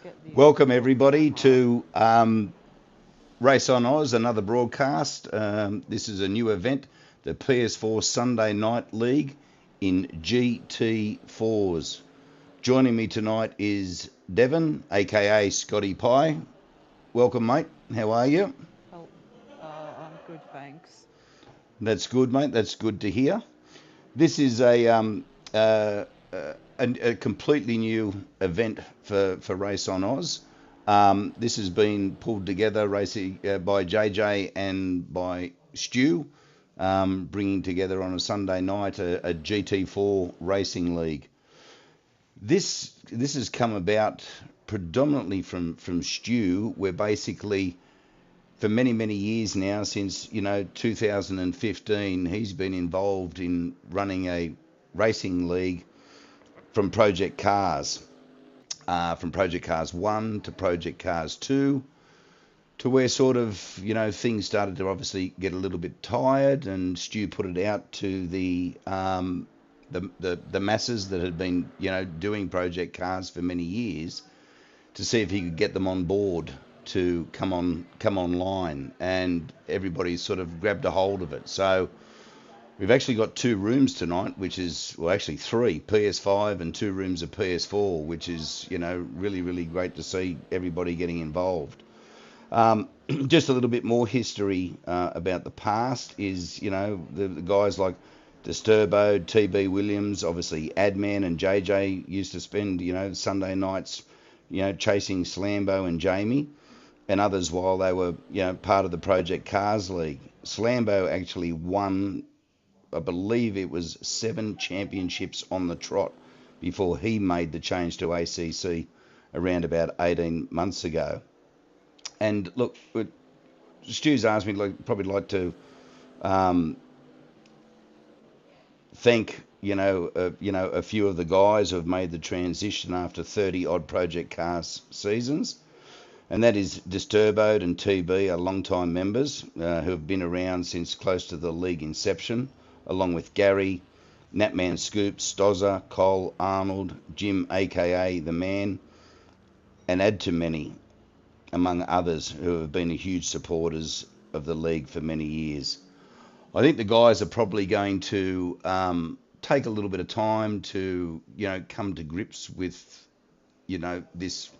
get the Welcome actual everybody camera. to Race on Oz, another broadcast. This is a new event, the PS4 Sunday Night League in GT4s. Joining me tonight is Devon, aka Scotty Pie. Welcome, mate. How are you? Oh, I'm good, thanks. That's good, mate. That's good to hear. This is uh, a completely new event for Race on Oz. This has been pulled together racing by JJ and by Stu, bringing together on a Sunday night a GT4 racing league. This has come about predominantly from Stu, where basically for many years now, since 2015, he's been involved in running a racing league from Project Cars, from Project Cars 1 to Project Cars 2, to where sort of things started to obviously get a little bit tired, and Stu put it out to the masses that had been doing Project Cars for many years, to see if he could get them on board to come online, and everybody sort of grabbed a hold of it. So we've actually got two rooms tonight, which is, well, actually three, PS5 and two rooms of PS4, which is really great to see everybody getting involved. Just a little bit more history about the past is, the guys like Disturbo, TB Williams, obviously Adman and JJ used to spend, Sunday nights, chasing Slambo and Jamie and others while they were, part of the Project Cars League. Slambo actually won, I believe it was 7 championships on the trot before he made the change to ACC around about 18 months ago. And look, Stu's asked me, probably like to um, thank a few of the guys who have made the transition after 30 odd Project Cars seasons, and that is Disturbo and TB are long-time members who have been around since close to the league inception, along with Gary, Natman Scoop, Stozza, Cole, Arnold, Jim aka The Man, and add to many, among others, who have been huge supporters of the league for many years. I think the guys are probably going to take a little bit of time to, come to grips with, this,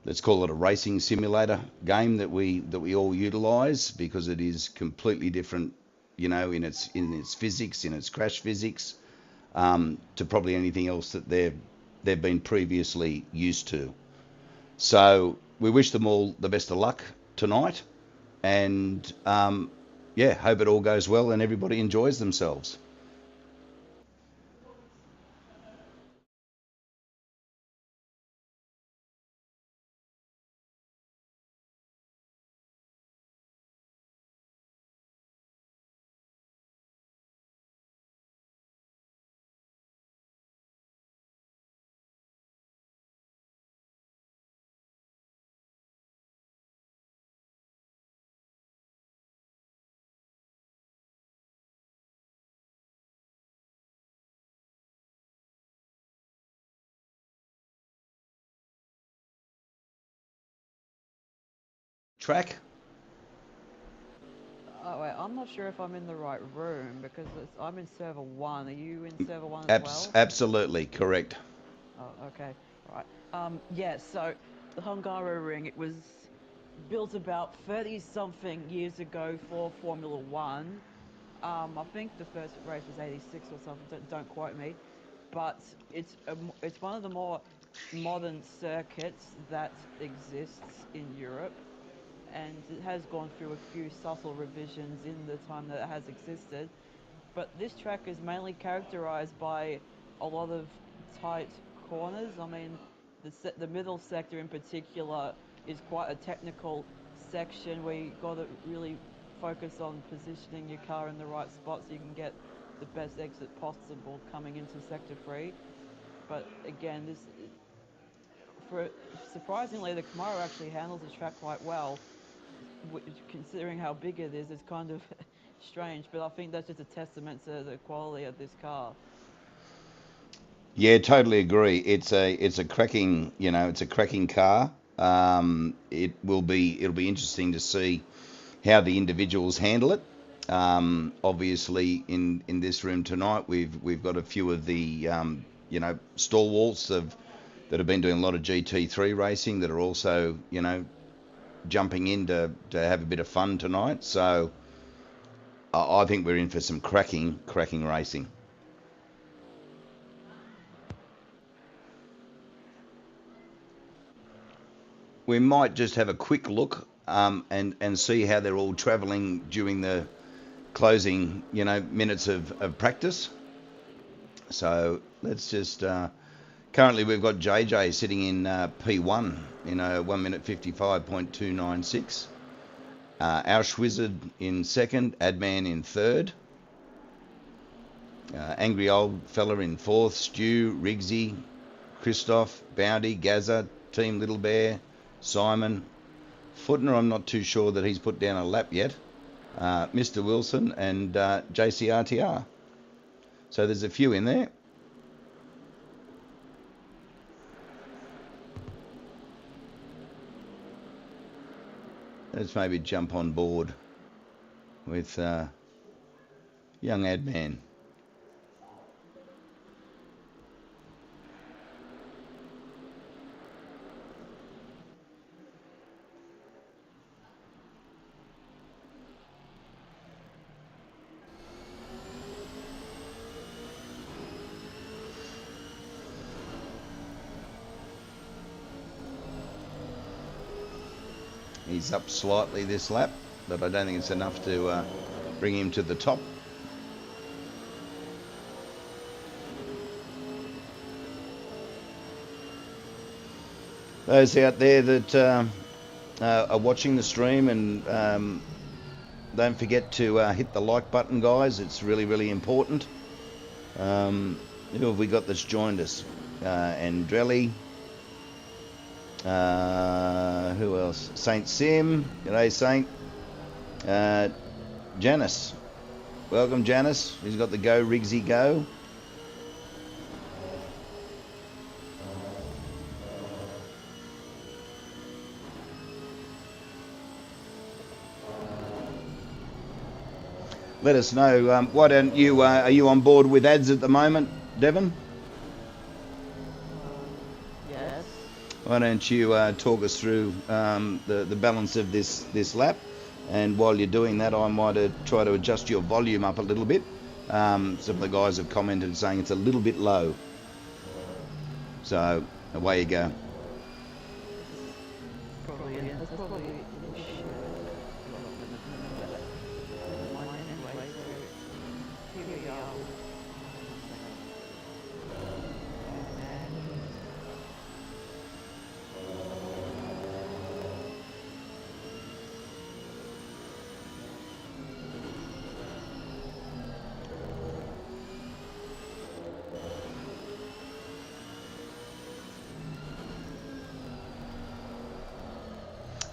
let's call it a racing simulator game that we all utilise, because it is completely different, in its physics, in its crash physics, to probably anything else that they've been previously used to. So we wish them all the best of luck tonight, and yeah, hope it all goes well and everybody enjoys themselves. Track? Oh wait, I'm not sure if I'm in the right room because I'm in server one. Are you in server one as well? Absolutely correct. Oh, okay, right. Yeah. So the Hungaro Ring, it was built about 30 something years ago for Formula One. I think the first race was 86 or something. Don't quote me, but it's one of the more modern circuits that exists in Europe, and it has gone through a few subtle revisions in the time that it has existed. But this track is mainly characterized by a lot of tight corners. I mean, the middle sector in particular is quite a technical section where you got to really focus on positioning your car in the right spot so you can get the best exit possible coming into sector 3. But again, this for surprisingly, the Camaro actually handles the track quite well, considering how big it is. It's kind of strange, but I think that's just a testament to the quality of this car. Yeah, totally agree. It's a cracking, it's a cracking car. It'll be interesting to see how the individuals handle it. Obviously, in this room tonight, we've got a few of the stalwarts that have been doing a lot of GT3 racing that are also jumping in to have a bit of fun tonight. So I think we're in for some cracking racing. We might just have a quick look and see how they're all travelling during the closing minutes of practice. So let's just currently we've got JJ sitting in P1 in a 1 minute 55.296. Ausch Wizard in second, Adman in third, Angry Old Fella in fourth, Stu, Riggsy, Christoph, Bounty, Gaza, Team Little Bear, Simon, Footner. I'm not too sure that he's put down a lap yet. Mr. Wilson and JCRTR. So there's a few in there. Let's maybe jump on board with young Adman. He's up slightly this lap, but I don't think it's enough to bring him to the top. Those out there that are watching the stream, and don't forget to hit the like button, guys. It's really important. Who have we got that's joined us? Andrelli. Who else? Saint Sim. G'day, Saint. Janice. Welcome, Janice. He's got the Go Riggsy Go. Let us know. Why don't you? Are you on board with ads at the moment, Devon? Yes. Why don't you talk us through the balance of this lap? And while you're doing that, I might try to adjust your volume up a little bit. Some of the guys have commented saying it's a little bit low. So away you go.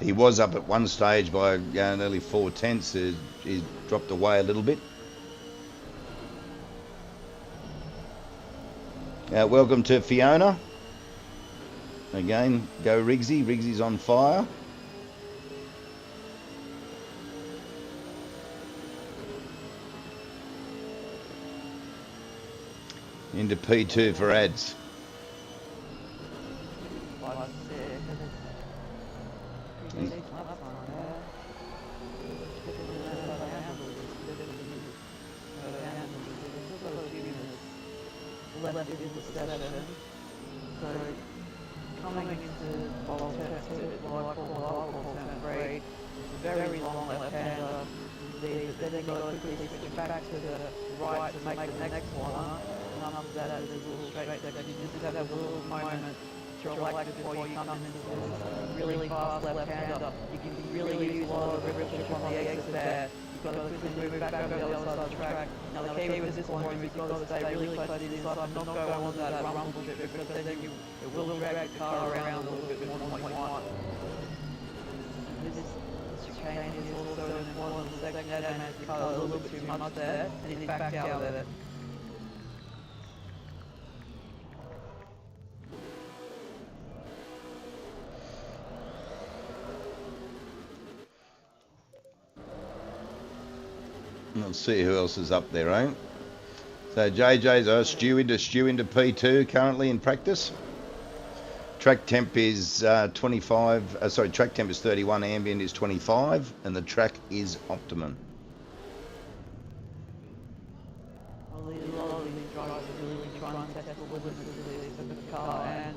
He was up at one stage by nearly 4/10. He's dropped away a little bit. Welcome to Fiona. Again, go Riggsy. Riggsy's on fire. Into P2 for ads. Left into the session. So coming into ball test what I call turn grade, it's a very long left-hander. Then they got to quickly switch back to the right to make the next one. And after that, there's a little straight section. You just have a little moment to relax before you come into this really fast left-hander. You can really use a lot of grip on the exit there. You've got to quickly move back over the other side of the track. Now the key with this one is you've got to stay really close to the inside and not go on that rumble strip, because then it will drag the car around a little bit more than what you want. This chicane is also important in the second head, and the car a little bit too much there, and he's backed out of it. Let's see who else is up there, eh? So JJ's Stew into P2 currently in practice. Track temp is 25. Track temp is 31. Ambient is 25, and the track is optimum. A lot of these drivers are really trying to test the limits of the car and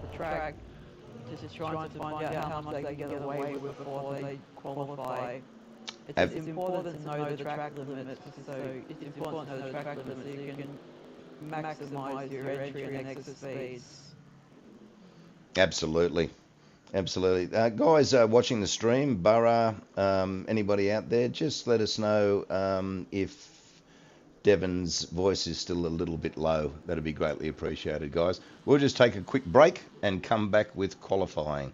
the track, just trying to find out how much they can get away with before they qualify. It's important to know the track limits, so it's important to know the track limits so you can maximise your entry and exit speeds. Absolutely. Guys watching the stream, Borough, anybody out there, just let us know if Devon's voice is still a little bit low. That'd be greatly appreciated, guys. We'll just take a quick break and come back with qualifying.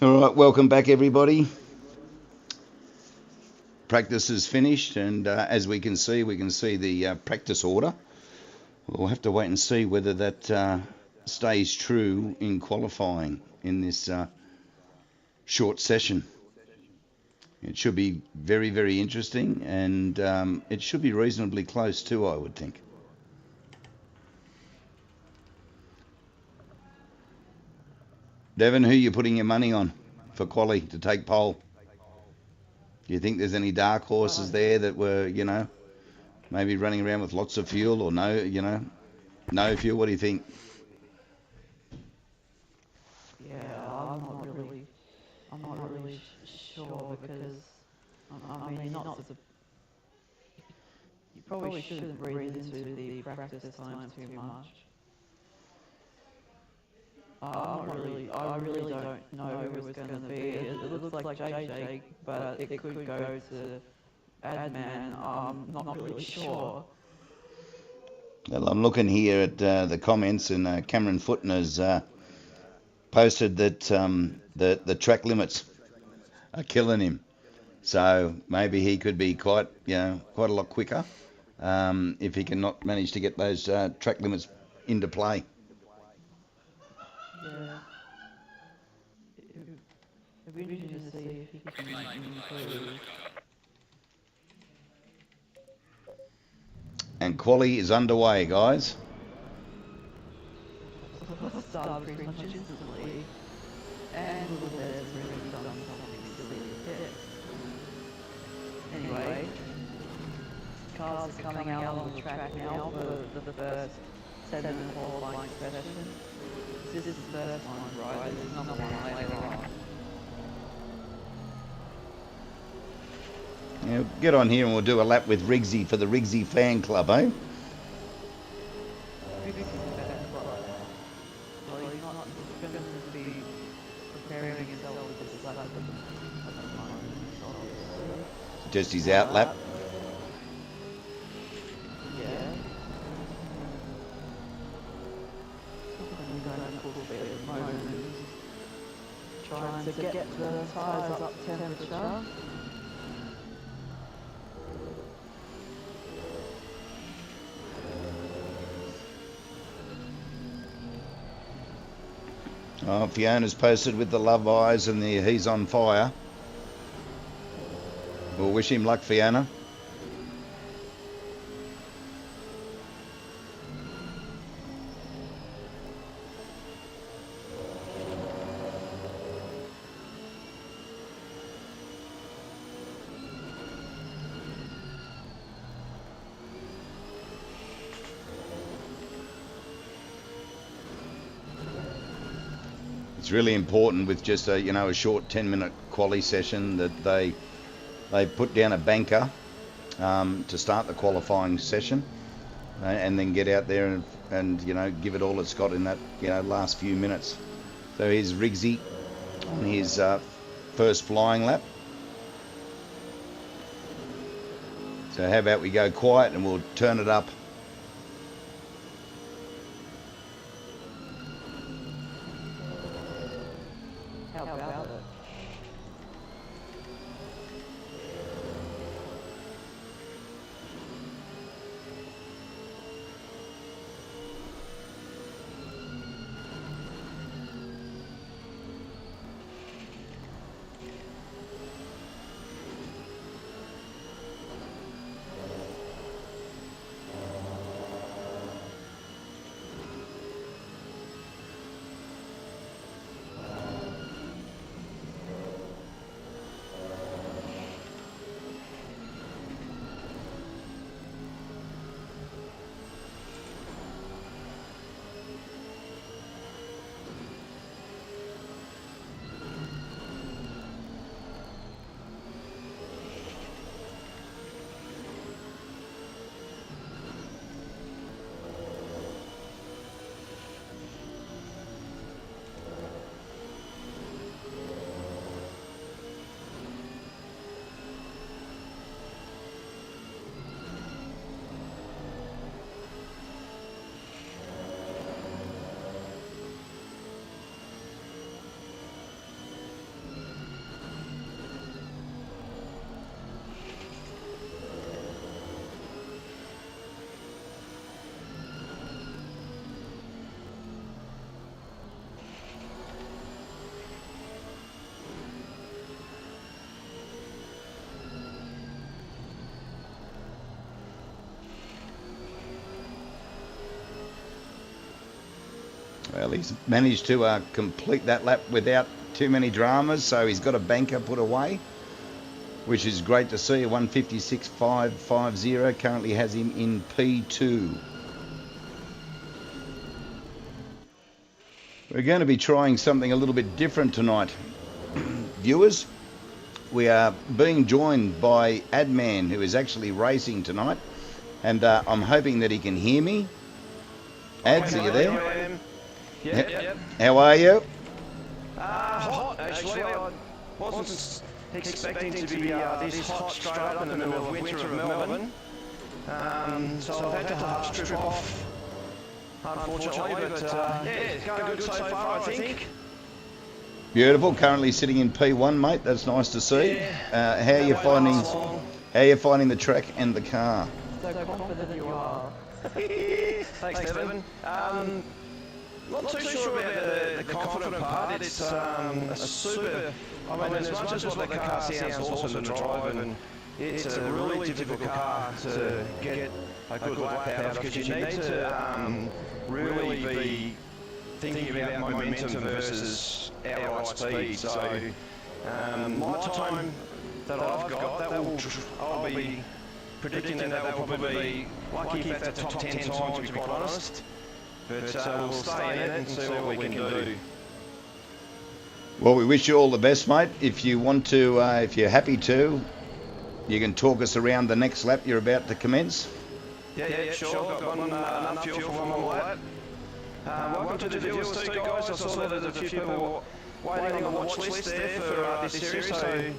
All right, welcome back, everybody. Practice is finished, and as we can see the practice order. We'll have to wait and see whether that stays true in qualifying in this short session. It should be very, very interesting, and it should be reasonably close too, I would think. Devon, who are you putting your money on for quali to take pole? Do you think there's any dark horses there that were, maybe running around with lots of fuel, or no fuel? What do you think? Yeah, I'm not really sure because I mean, you probably shouldn't read into the practice time too much. I really don't know who it's going to be. It looks like JJ, but it could go to Adman. I'm not really sure. Well, I'm looking here at the comments, and Cameron Footen has posted that the track limits are killing him. So maybe he could be quite a lot quicker if he can not manage to get those track limits into play. Yeah. It'd be interesting to see if he can improve. And quali is underway, guys. Started pretty much instantly, and Little Bear's really done something silly to hit. Anyway, cars are coming out on the track now for the first 7 qualifying session. This is the first one, right? There's another one later on. Yeah, get on here and we'll do a lap with Riggsy for the Riggsy fan club, eh? Just his out lap. Yeah. Trying to get the tyres up temperature. Oh, Fiona's posted with the love eyes and the he's on fire. We'll wish him luck, Fiona. It's really important with just a short 10-minute quali session that they put down a banker to start the qualifying session, and then get out there and give it all it's got in that last few minutes. So here's Riggsy on his first flying lap. So how about we go quiet and we'll turn it up. How about it? Well, he's managed to complete that lap without too many dramas, so he's got a banker put away, which is great to see. A 156.550 currently has him in P2. We're going to be trying something a little bit different tonight, viewers. We are being joined by Adman, who is actually racing tonight, and I'm hoping that he can hear me. Ads, are you there? Yep. How are you? Hot, actually. I wasn't expecting to be this hot straight up in the middle of winter of Melbourne. So I've had to half strip off, unfortunately, but yeah, it's going good so far, I think. Beautiful. Currently sitting in P1, mate. That's nice to see. Yeah. How are you finding the track and the car? So confident you are. Thanks, Devin. Not too sure about the confident part. It's a super. I mean, as much as what the car sounds awesome to drive, and it's a really difficult car to get a good lap out of, because you need to really be thinking about momentum versus outright speed. So my time that I've got, I'll be predicting that will probably be lucky if that's a top 10 time, to be quite honest. But we'll stay in it and see what we can do. Well, we wish you all the best, mate. If you want to, if you're happy to, you can talk us around the next lap you're about to commence. Yeah, sure. Got enough fuel for one more lap. Welcome to the viewers too, guys. I saw that there's a few people waiting on the watch list there for this series, so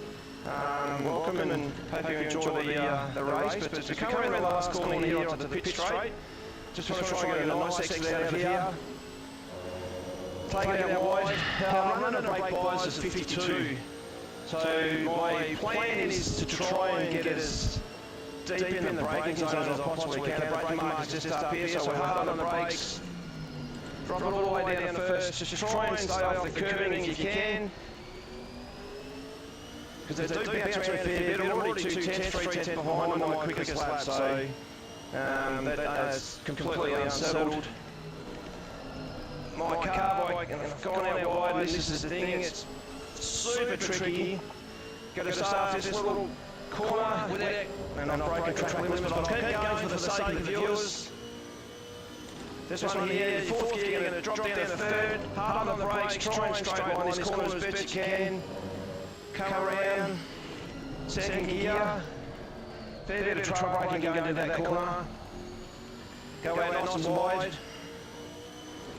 welcome and hope you enjoy the race. But as we come around the last corner here onto the pit straight, just want to try and get a nice exit out of here. Take it out wide. I'm running a brake bias of 52. So my plan is to try and get as deep in the braking zone as I possibly can. The braking mark is just up here, so we're hard on the brakes. Drop it all the way down to first. Just try and stay off the curving if you can, because they do bounce around a fair bit. I'm already 2 tenths, 3 tenths behind on my quickest lap, so that is completely unsettled. My car bike, and I've gone out wide, and this is the thing, it's super tricky. Got to start this little corner without, and I'm breaking track limits, but I'll keep going for the sake of the viewers. This one here, fourth gear, you're going to drop down to third, hard on the brakes, try and straight line this corner as best you can. Come around, second gear, fair bit of trouble braking going into that corner. Go out nice and wide.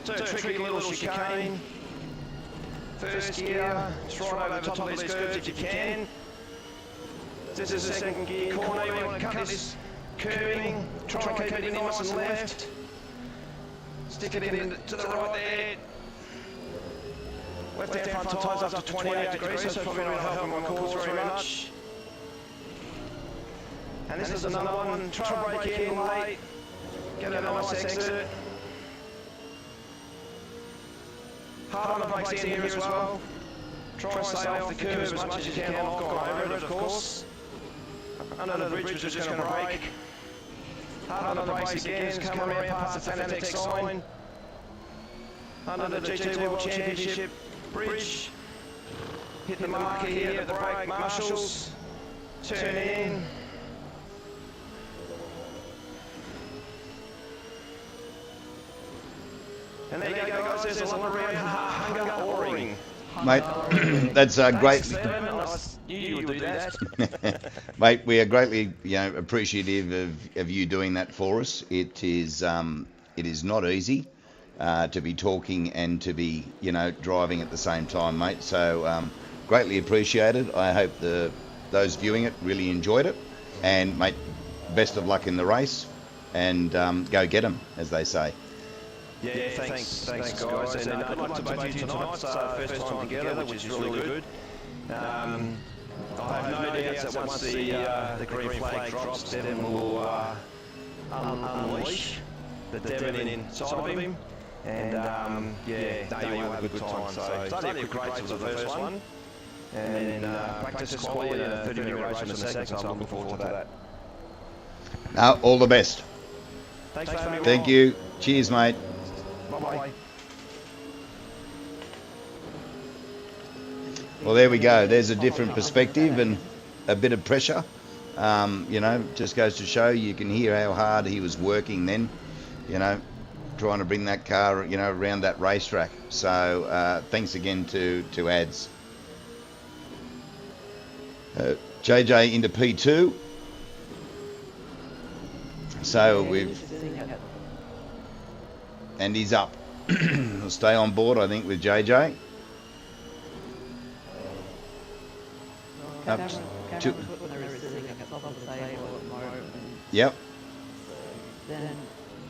So a tricky little chicane. First gear, just right over the top of these curves if you can. This is the second gear corner, you want to cut this curving, try and keep it nice and left. Stick it in to the right there. Left hand front tyres up to 28 degrees, so it's probably not helping my cause very much. And this is another one, try and brake in late, get a nice exit. Hard on the brakes in here as well. Try and stay off the curb as much as you can. I've gone over it, of course. Under the bridge, we're just going to brake. Hard on the brakes again, come around past the Fanatec sign. Under the GT World Championship bridge. Hit the marker here at the brake marshals. Turn in. And there you go, guys, there's a lot around hunger oaring. Mate, that's great. You would do that. Mate, we are greatly appreciative of you doing that for us. It is not easy to be talking and to be driving at the same time, mate. So greatly appreciated. I hope those viewing it really enjoyed it. And mate, best of luck in the race, and go get 'em, as they say. Yeah, thanks guys. And I'd like to both you tonight. It's our first time together, which is really good. I have no doubts that once the green flag drops, Devin will unleash the Devin inside of him. And yeah, they will have a good time. So started a quick race for the first one, and then practice quali and a 30-minute race in the second. So I'm looking forward to that. Now, all the best. Thanks for having me. Thank you. Cheers, mate. Bye-bye. Well, there we go. There's a different perspective and a bit of pressure. You know, just goes to show you can hear how hard he was working then, you know, trying to bring that car, you know, around that racetrack. So thanks again to Ads. JJ into P2. So and he's up. He'll stay on board, I think, with JJ. Up to, yep. Then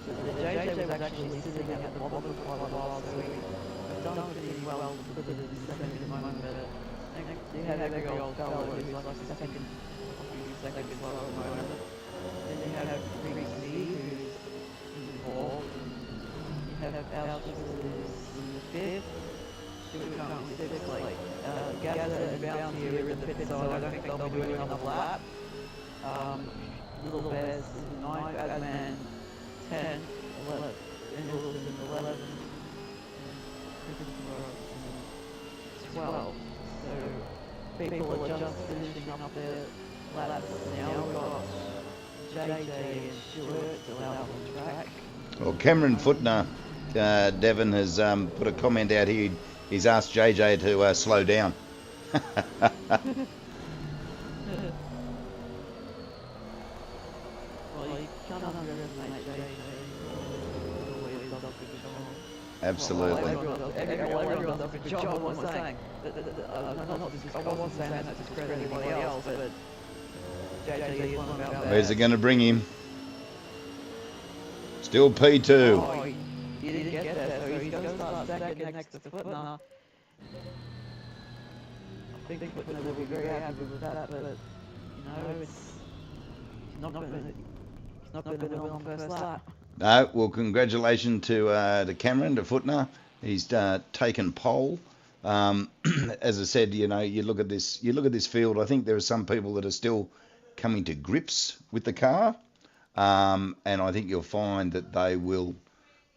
the JJ was actually sitting at the bottom for quite a while, so we've done pretty well for the second at the moment, but you have every old fellow who's like a second slow at the moment. Then you have Rooz, who's in the fourth. You have Alshis, who's in the fifth. We're currently sixth, like Gazza and Bounce here in the pit, so I don't think they'll be doing another lap. Little Bears in 9th, Adman 10th, 11th, and Wilson 11th, and 12th. So people are just finishing up their laps now. We've got JJ and Stewart still out on the track. Well, Cameron Footner, Devon, has put a comment out here. He's asked JJ to slow down. Absolutely. Everyone does a good job. I wasn't saying that to discredit anybody else, but JJ is one about that. Where's it going to bring him? Still P2. Oh, he didn't get there, so he's going to start second next to Footner. I think Footner will be very happy with that, but, you know, it's not going to win on the first lap. No, well, congratulations to Cameron, to Footner. He's taken pole. As I said, you know, you look at this field. I think there are some people that are still coming to grips with the car, and I think you'll find that they will.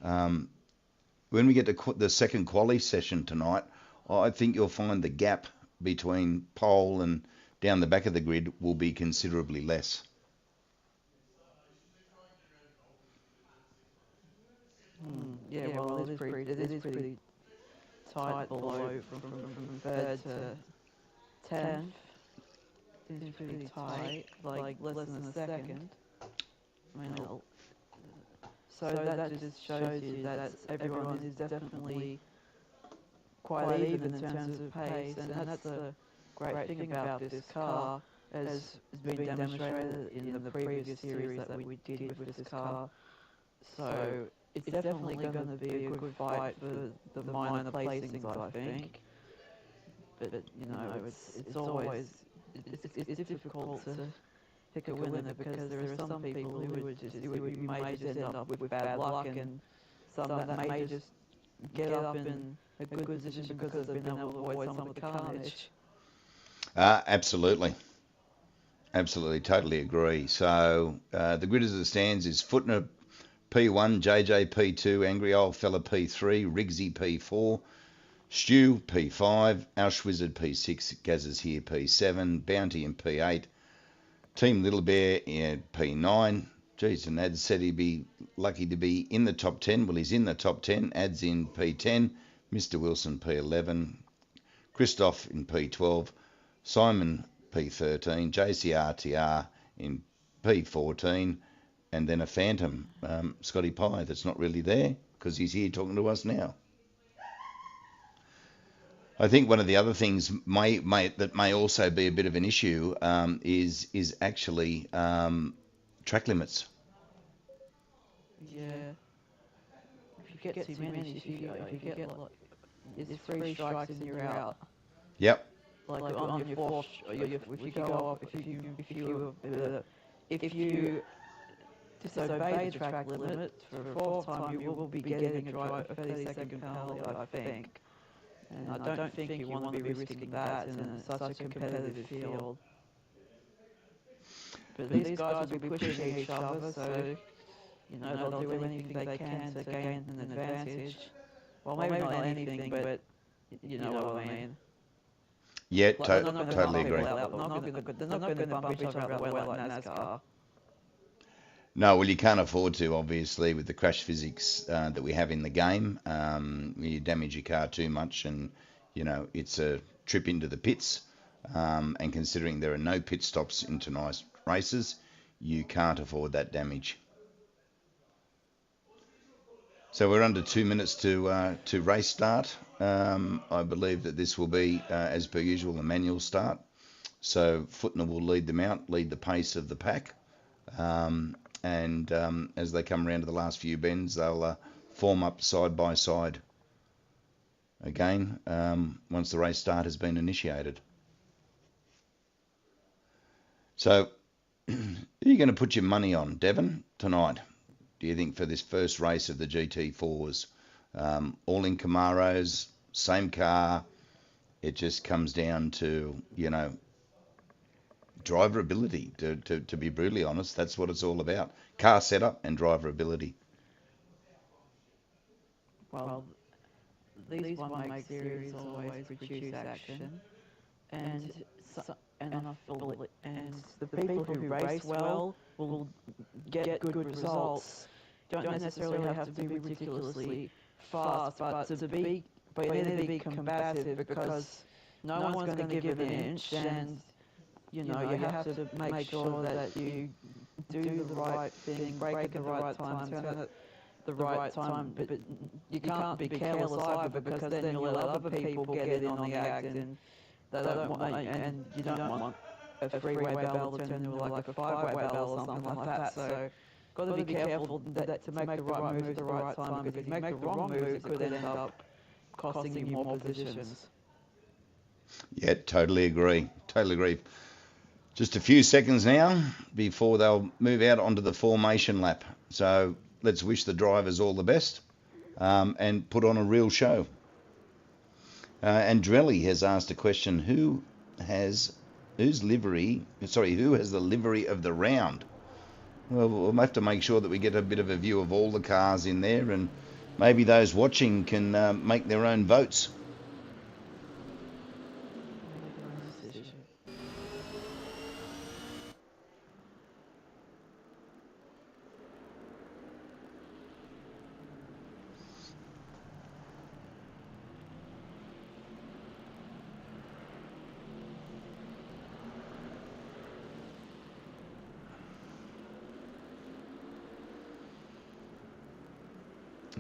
When we get to the second quali session tonight, I think you'll find the gap between pole and down the back of the grid will be considerably less. Yeah, well, it is pretty tight below from third to 10th. It's pretty tight, like less than a second. I mean, so that just shows you that everyone is definitely quite even in terms of pace, and that's the great thing about this car, as has been demonstrated in the previous series that we did with this car. So it's definitely going to be a good fight for the minor placings, I think. But you know, it's always difficult to pick a winner because there are some people who may just end up with bad luck, and some that may just get up in a good position because they've been able to avoid some of the carnage. Absolutely. Absolutely, totally agree. So the grid as it stands is Footner P1, JJ P2, Angry Old Fella P3, Riggsy P4, Stu P5, Auschwizard P6, Gazza's here P7, Bounty in P8, Team Little Bear in P9. Geez, and Ads said he'd be lucky to be in the top 10. Well, he's in the top 10. Ads in P10, Mr. Wilson P11, Christoph in P12, Simon P13, JCRTR in P14, and then a phantom, Scotty Pye, that's not really there because he's here talking to us now. I think one of the other things that may also be a bit of an issue is actually track limits. Yeah. If you get too many, if you get like, there's 3 strikes and you're out. Yep. Like on your fourth, if you go off, if you disobey the track limit for a fourth time, you will be getting a 30-second penalty, I think. And I don't think you want to be risking that in such a competitive field. But these guys will be pushing each other, so you know they'll do anything they can to gain an advantage. Well, maybe not anything, but you know what I mean. Yeah, Like, they're not going to totally bump agree. people out. They're not going to bump each other out the way like NASCAR. No, well, you can't afford to, obviously, with the crash physics that we have in the game. You damage your car too much, and it's a trip into the pits. And considering there are no pit stops in tonight's races, you can't afford that damage. So we're under 2 minutes to race start. I believe that this will be, as per usual, a manual start. So Footner will lead them out, lead the pace of the pack. And as they come around to the last few bends, they'll form up side by side again once the race start has been initiated. So, who are you going to put your money on, Devon, tonight? Do you think for this first race of the GT4s? All in Camaros, same car. It just comes down to, driver ability, to be brutally honest. That's what it's all about. Car setup and driver ability. Well, these one make series always produce action, and I feel and the people who race well will get good results. Don't necessarily have to be ridiculously fast, but they need to be combative, because no one's going to give an inch, and you have to make sure that you do the right thing, brake at the right time, turn at the right time, but you can't be careless either, because then you'll let other people get in on the act, and they don't want, and you don't want a three-way bell to turn into like a five-way bell or something like that. So got to be careful to make the right moves at the right time, because if you make the wrong moves, it could end up costing you more positions. Yeah, totally agree. Totally agree. Just a few seconds now before they'll move out onto the formation lap. So let's wish the drivers all the best and put on a real show. And Drelly has asked a question: who has the livery of the round? Well, we'll have to make sure that we get a bit of a view of all the cars in there, and maybe those watching can make their own votes.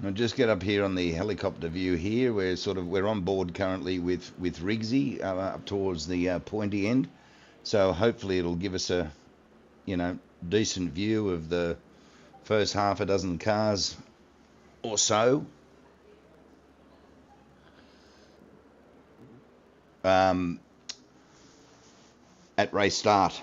I'll just get up here on the helicopter view here. We're on board currently with Riggsy up towards the pointy end. So hopefully it'll give us a decent view of the first half a dozen cars or so. At race start.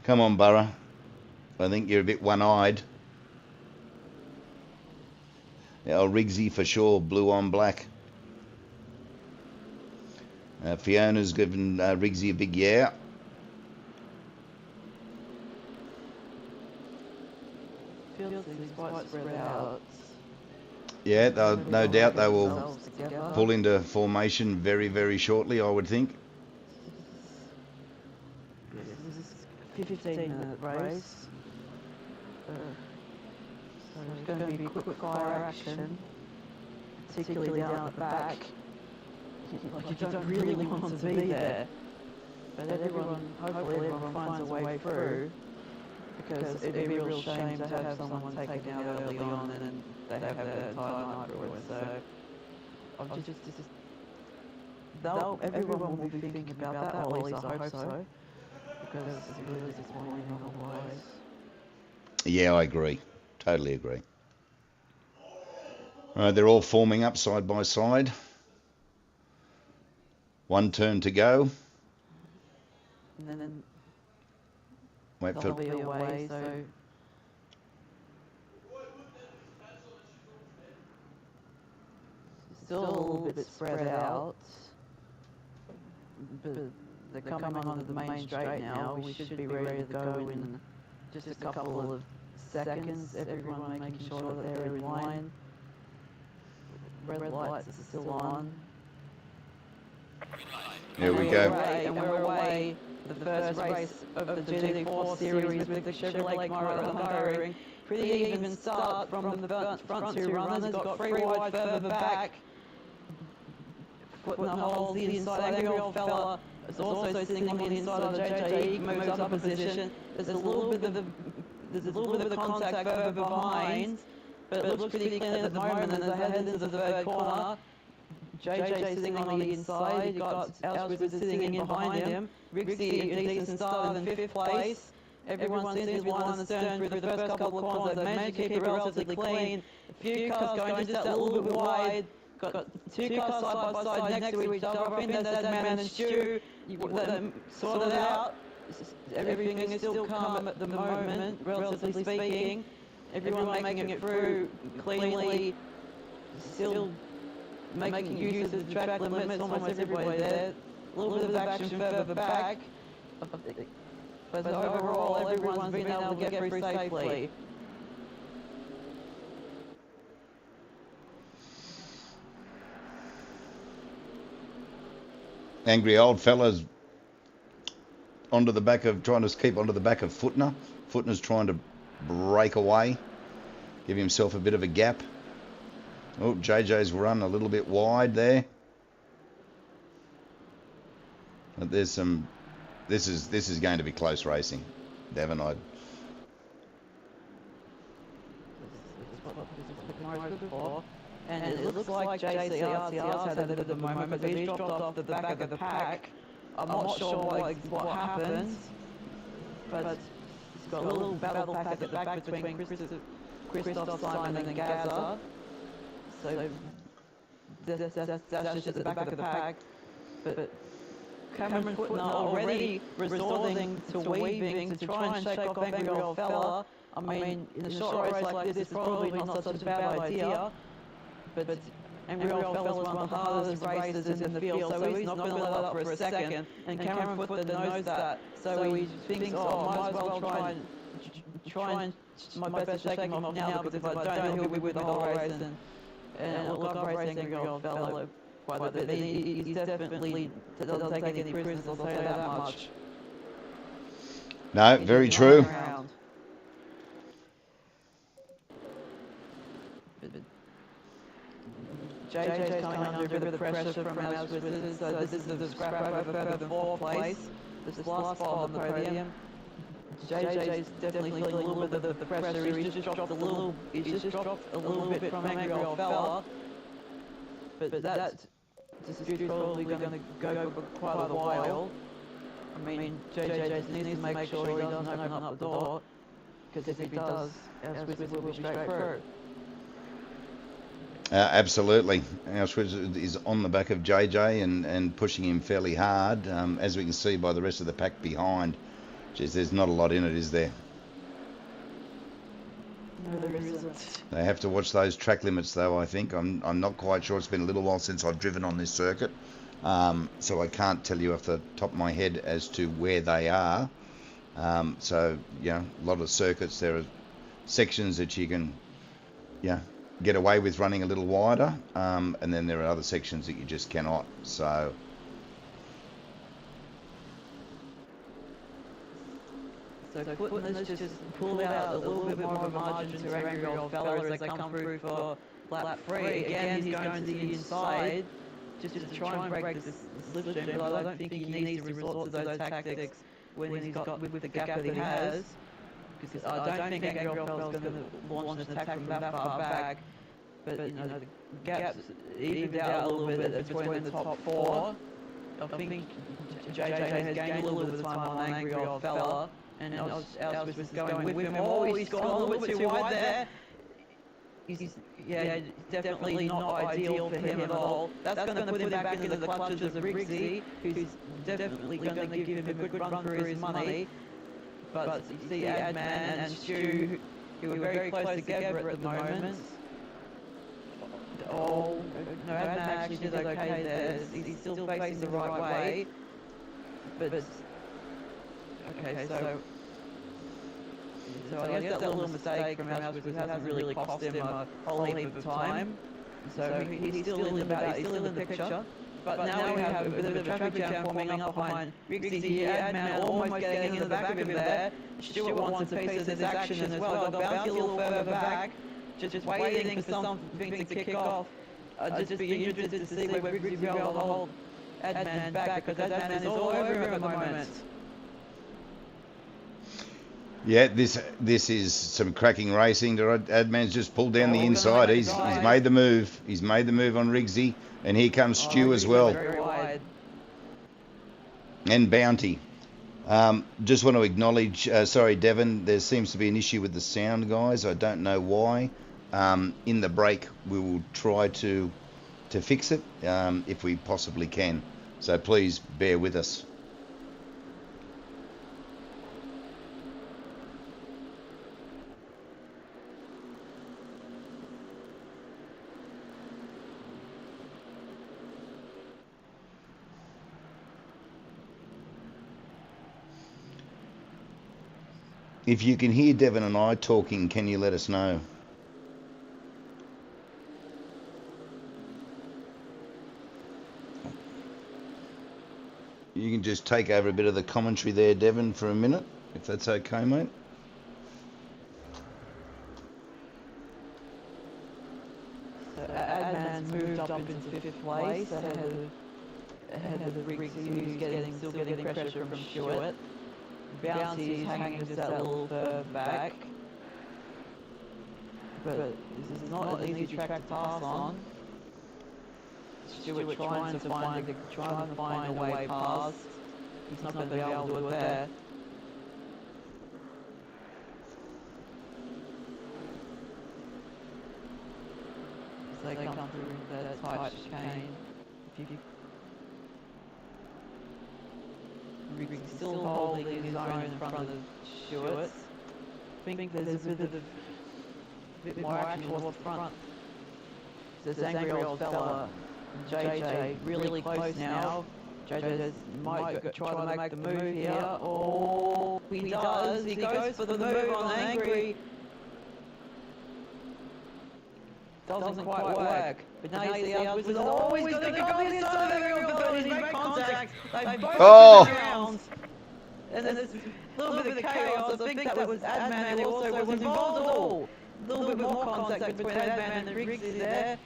Come on, Burrow. I think you're a bit one-eyed. Yeah, Riggsy for sure, blue on black. Fiona's given Riggsy a big yeah. Feels these quite spread out. Yeah, no doubt they will pull into formation very, very shortly, I would think. 15-minute race. So it's going to be quick fire action, particularly down at the back. You don't really want to be there, but hopefully everyone finds a way through, because it'd be a real shame to have someone taken out early on and they have their entire night ruined. So everyone will be thinking about that, or at least I hope so. Because it's really disappointing otherwise. Yeah, I agree. Totally agree. They're all forming up side by side. One turn to go. and then Wait they'll for be away, so... Still a little bit spread out, but they're coming onto the main straight now. We should be ready to go in just a couple of seconds. Everyone making sure that they're in line. Red lights are still on. Here we go. And we're away. The first race of the GT4 series with the Chevrolet Camaro at the Hungaroring. Pretty even start from the front two runners. Got 3 wide further back. Foot in the holes, the inside angry old fella is also sitting on the inside of JJ, moves up a position. There's a little bit of the contact further behind, but it looks pretty clean at the moment, and as they head into the third corner, JJ sitting on the inside, you've got Auschwitz sitting in behind him, Rixie a decent start in 5th place. Everyone seems to be lying astern through the first couple of corners. They've managed to keep it relatively clean. A few cars going just a little bit wide. Got 2 cars side by side next to each other. I think that's Man and Stu. You let them sort it out. Everything is still calm at the moment, relatively speaking. Everyone making it through cleanly. Still making use of the track limits almost everybody there. A little bit of action further back. But overall, everyone's been able to get through safely. Angry old fella's onto the back of, trying to keep onto the back of Footner. Footner's trying to break away, give himself a bit of a gap. Oh, JJ's run a little bit wide there. But there's some, this is going to be close racing, Devon. And it looks like JCR's had a bit of a moment, but he's dropped off the back of the pack. I'm not sure what happened, but he's got a little battle pack at the back between Christoph, Simon and Gaza. So that's just at the back of the pack. But Cameron Footner already resorting to weaving to try and shake off angry old fella. I mean, in a short race like this, it's probably not such a bad idea. But angry old fella's one of the hardest racers in the field, so he's not going to let up for a second. And Cameron Footner knows that, so he thinks, oh, I might as well try and my best to shake him off now, because if I don't, he'll be with the whole race. And look, I've raced angry old fella quite a bit. He definitely doesn't take any prisoners, I'll say that much. No, very true. JJ's coming under a bit of pressure from Auschwitz, so this is the scrap over further 4th place. This is last spot on the podium. JJ's definitely feeling a little bit of the pressure. He's just dropped a little bit from angry old fella. But that dispute's probably going to go for quite a while. I mean, JJ just needs to make sure he doesn't open up the door, because if he does, Auschwitz will be straight through. Absolutely. Auschwitz is on the back of JJ and pushing him fairly hard, as we can see by the rest of the pack behind. Jeez, there's not a lot in it, is there? No, there isn't. They have to watch those track limits, though, I think. I'm not quite sure. It's been a little while since I've driven on this circuit, so I can't tell you off the top of my head as to where they are. So, yeah, a lot of circuits, there are sections that you can, yeah, get away with running a little wider, and then there are other sections that you just cannot. So Footner's just pulled out a little bit more of a margin to angry old fella as they come through for lap 3. Again, he's going to the inside just to try and break this slipstream, but I don't think he needs to resort to those tactics when he's got with the gap that he has. Because I don't think angry old fella's going to launch an attack from that far back. But you know, the gap's evened out a little bit between the top 4. I think JJ has gained a little bit of time on angry old fella, and Auschwitz is going with him. Oh, he's gone a little bit too wide there. he's definitely not ideal for him at all. That's going to put him back into the clutches of Rooz, who's definitely going to give him a good run for his money. But you see Adman and Stu, who are very close together at the moment. Oh, no, Adman actually did okay there. He's still facing the right way. But, okay, so I guess that little mistake from us hasn't really cost him a whole heap of time. So he's still in the picture. But now we have a bit of a traffic jam forming up behind Rooz here. Adman almost getting into the back of him there. Stuart wants a piece of this action as well. They'll bounce a little further back, just waiting for something to kick off. Just be interested to see where Rooz will be able to hold Adman back, because Adman is all over him at the moment. Yeah, this is some cracking racing. Adman's just pulled down the inside. He's made the move. He's made the move on Rooz, and here comes Stu as well. And Bounty. Just want to acknowledge, sorry Devon, there seems to be an issue with the sound, guys. I don't know why. In the break we will try to fix it if we possibly can. So please bear with us. If you can hear Devon and I talking, can you let us know? You can just take over a bit of the commentary there, Devon, for a minute, if that's okay, mate. So Adman's moved up into 5th place ahead of Rooz, who's still getting pressure from Stuart. Bounty's hanging just that little further back. But this is not an easy track to pass on. Stuart trying to find a way past. He's not going to be able to do it there. As they come through that tight chicane. Rooz still holding his own in front of Stuart. I think there's a bit more action towards the front. This angry old fella, JJ, really close now. JJ might try to make the move here. Oh, he does. He goes for the move on Angry. Doesn't quite work. But now you see others is always going to go inside the real building. He's made contact. They both around. And there's a little bit of chaos. I think that was Adman who also was involved at all. A little bit more contact between Adman and Rooz there.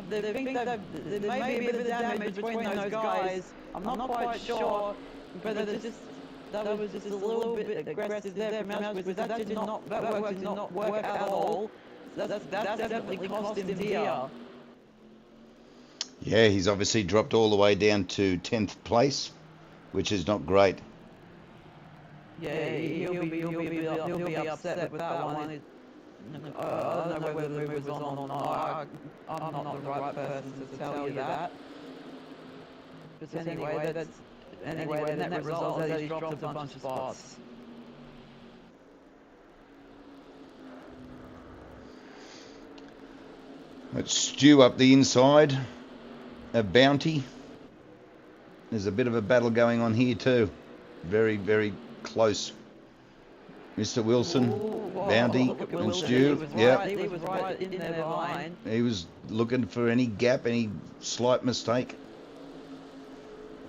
They think that there may be a bit of damage between those guys. I'm not quite sure. But that was just a little bit aggressive there from us. That did not work at all. That's definitely cost him dear. Yeah, he's obviously dropped all the way down to 10th place, which is not great. Yeah, he'll be upset with that one. I don't know whether the move was on or not. I'm not the right person to tell you that. But anyway, the net result is that he's dropped a bunch of spots. Let's Stu up the inside. A Bounty. There's a bit of a battle going on here too. Very, very close. Mr. Wilson, Bounty, and Stu. Yeah. He was right in their line. He was looking for any gap, any slight mistake.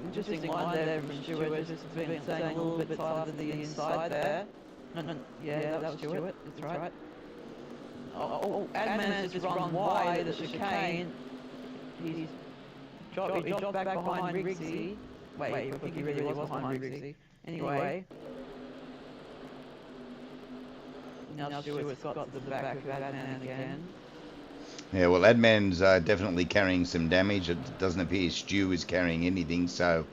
Interesting line there from Stuart, just been saying a little bit tighter than the inside there. No, yeah, that was Stuart, that's right. Adman has just run wide at the chicane. He dropped back behind Rooz. Wait, I think he really was behind Rooz. Anyway. Now Stuart's got to the back of Adman again. Yeah, well, Adman's definitely carrying some damage. It doesn't appear Stu is carrying anything, so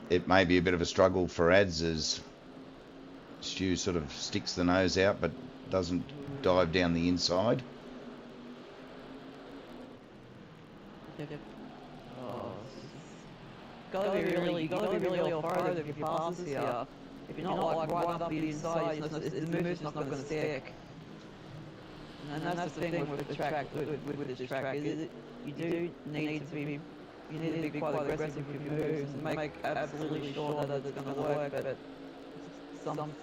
it may be a bit of a struggle for Ads as Stu sort of sticks the nose out but doesn't dive down the inside. Yep. Oh, you gotta be really authoritative if your passes here. If you're not like right up the inside, the movement's not going to stick. And that's the thing with the track, with this track, is you do need to be quite aggressive with your moves and make absolutely sure that it's going to work. But sometimes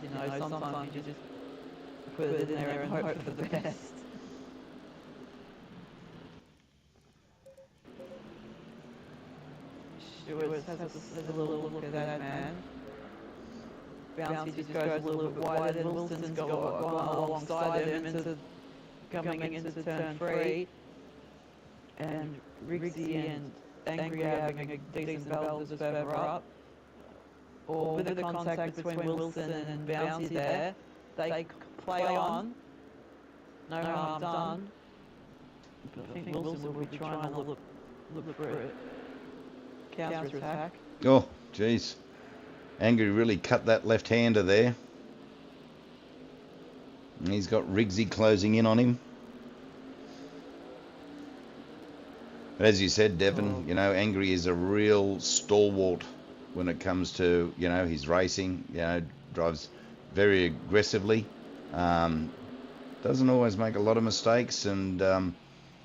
you just put it in there and hope for the best. Stewart has a little look at that man. Bouncy just goes a little bit wider, then Wilson's gone alongside him coming into turn 3. And Riggsy and Angry are having a decent battle just further up. Or with the contact between Wilson and Bouncy there, they play on. No harm done. But I think Wilson will be trying to look for a counter-attack. Oh, jeez. Angry really cut that left-hander there. And he's got Riggsy closing in on him. But as you said, Devon, you know, Angry is a real stalwart when it comes to, you know, his racing. You know, drives very aggressively. Doesn't always make a lot of mistakes and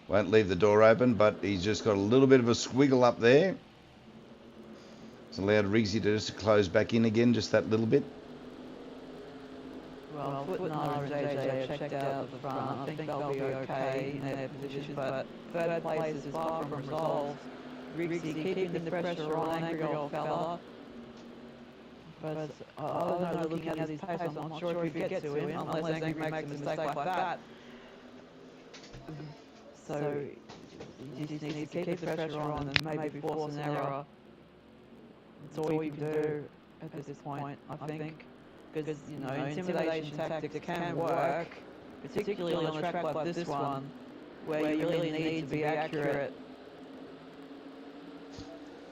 won't leave the door open, but he's just got a little bit of a squiggle up there. It's allowed Riggsy to just close back in again, just that little bit. Well, Footnara and JJ have checked out the front. I think they'll be okay in their position, but third place is far from resolved. Riggsy keeping the pressure on, angry old fella. But I don't know, looking at his pace, I'm not sure if we get to him, unless Angry makes a mistake like that. So, you just need to keep the pressure on and maybe force an error. That's all you can do at this point, I think. Because, you know, intimidation tactics can work, particularly on a track like this one, where you really need to be accurate.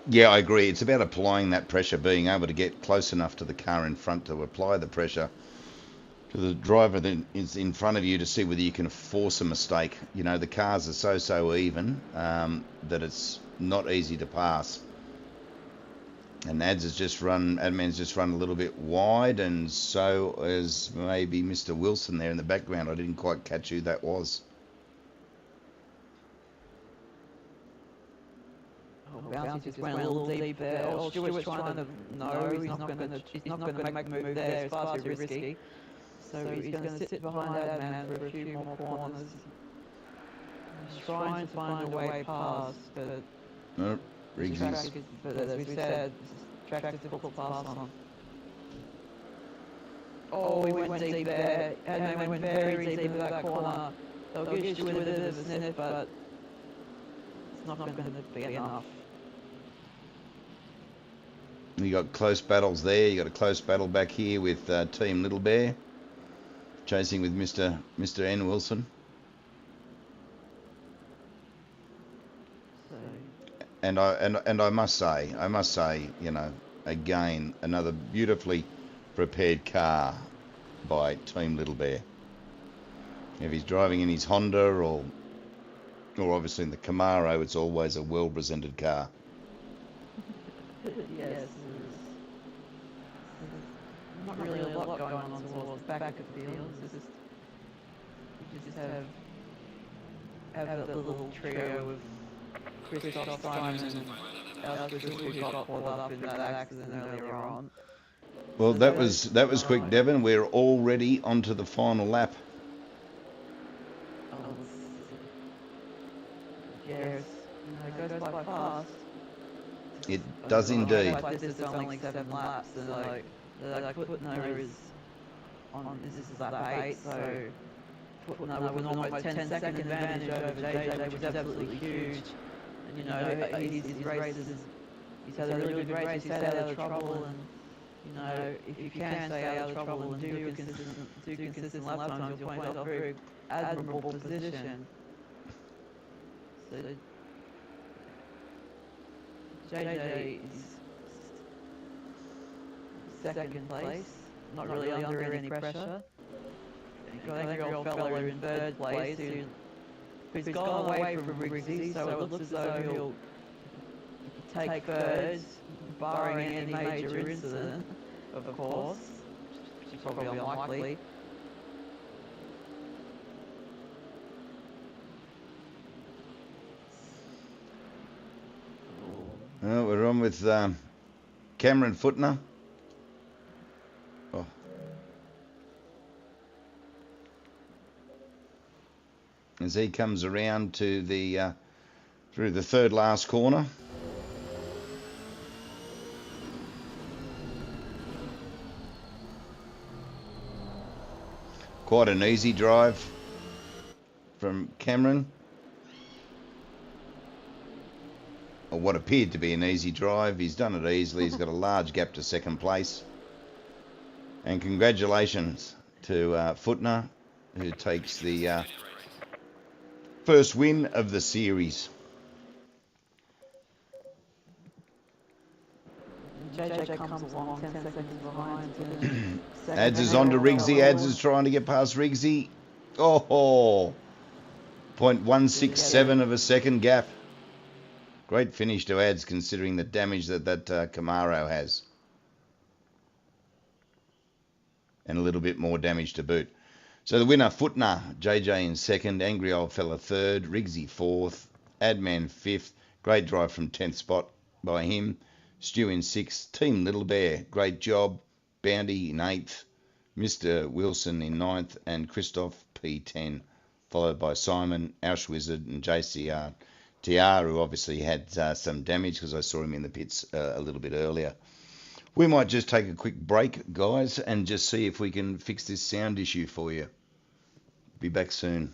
Yeah, I agree. It's about applying that pressure, being able to get close enough to the car in front to apply the pressure to the driver that is in front of you to see whether you can force a mistake. You know, the cars are so even that it's not easy to pass. And Adman's just run a little bit wide, and so is maybe Mr. Wilson there in the background. I didn't quite catch who that was. Oh, Bouncy just went a little deep there. Oh, Stewart's trying to... No, he's not going to make a move there. It's far too risky. So he's going to sit behind Adman for a few more corners. He's trying to find a way past, but... No, Riggsy's... But as we said, track difficult to pass on. Oh, he went deep there. Adman went very deep into that corner. They'll give Stewart a bit of a sniff, but it's not going to be enough. You got close battles there. You got a close battle back here with Team Little Bear, chasing with Mr. N. Wilson. And I must say, you know, again, another beautifully prepared car by Team Little Bear. If he's driving in his Honda or obviously in the Camaro, it's always a well-presented car. Yes. Not really a lot going on towards the back of the field. You just have that little trio of Christoph Simon and Alfred who got caught up in that accident earlier on. Well, that was quick, Devon. We're already onto the final lap. Yes, it goes by fast. It does indeed. Like this is only 7 laps, and like Footnote is on. This is lap 8, so Footnote with an almost 10-second advantage over JJ was absolutely huge. And you know, his races, he's had a really good race. He's stayed out of trouble, and you know, if you can stay out of trouble and do consistent lap times, you'll find yourself very admirable position. So JJ is second place, not really under any pressure. You've got an old fella in third place who He's gone away from Rooz, so it looks as though he'll take third, barring any major incident, of course, which is probably unlikely. Well, we're on with Cameron Footner. Oh. As he comes around to the through the third last corner. Quite an easy drive from Cameron. Or what appeared to be an easy drive. He's done it easily. He's got a large gap to second place. And congratulations to Footner, who takes the first win of the series. JJ comes along 10 seconds behind. Ads is on to Riggsy. Ads is trying to get past Riggsy. Oh, 0.167 of a second gap. Great finish to Ads, considering the damage that Camaro has. And a little bit more damage to boot. So the winner, Footner, JJ in second, Angry Old Fella third, Riggsy fourth, Adman fifth. Great drive from 10th spot by him. Stu in sixth, Team Little Bear, great job. Bounty in eighth, Mr. Wilson in ninth, and Christoph P10, followed by Simon, Ausch Wizard, and JCR. TR, who obviously had some damage because I saw him in the pits a little bit earlier. We might just take a quick break, guys, and just see if we can fix this sound issue for you. Be back soon.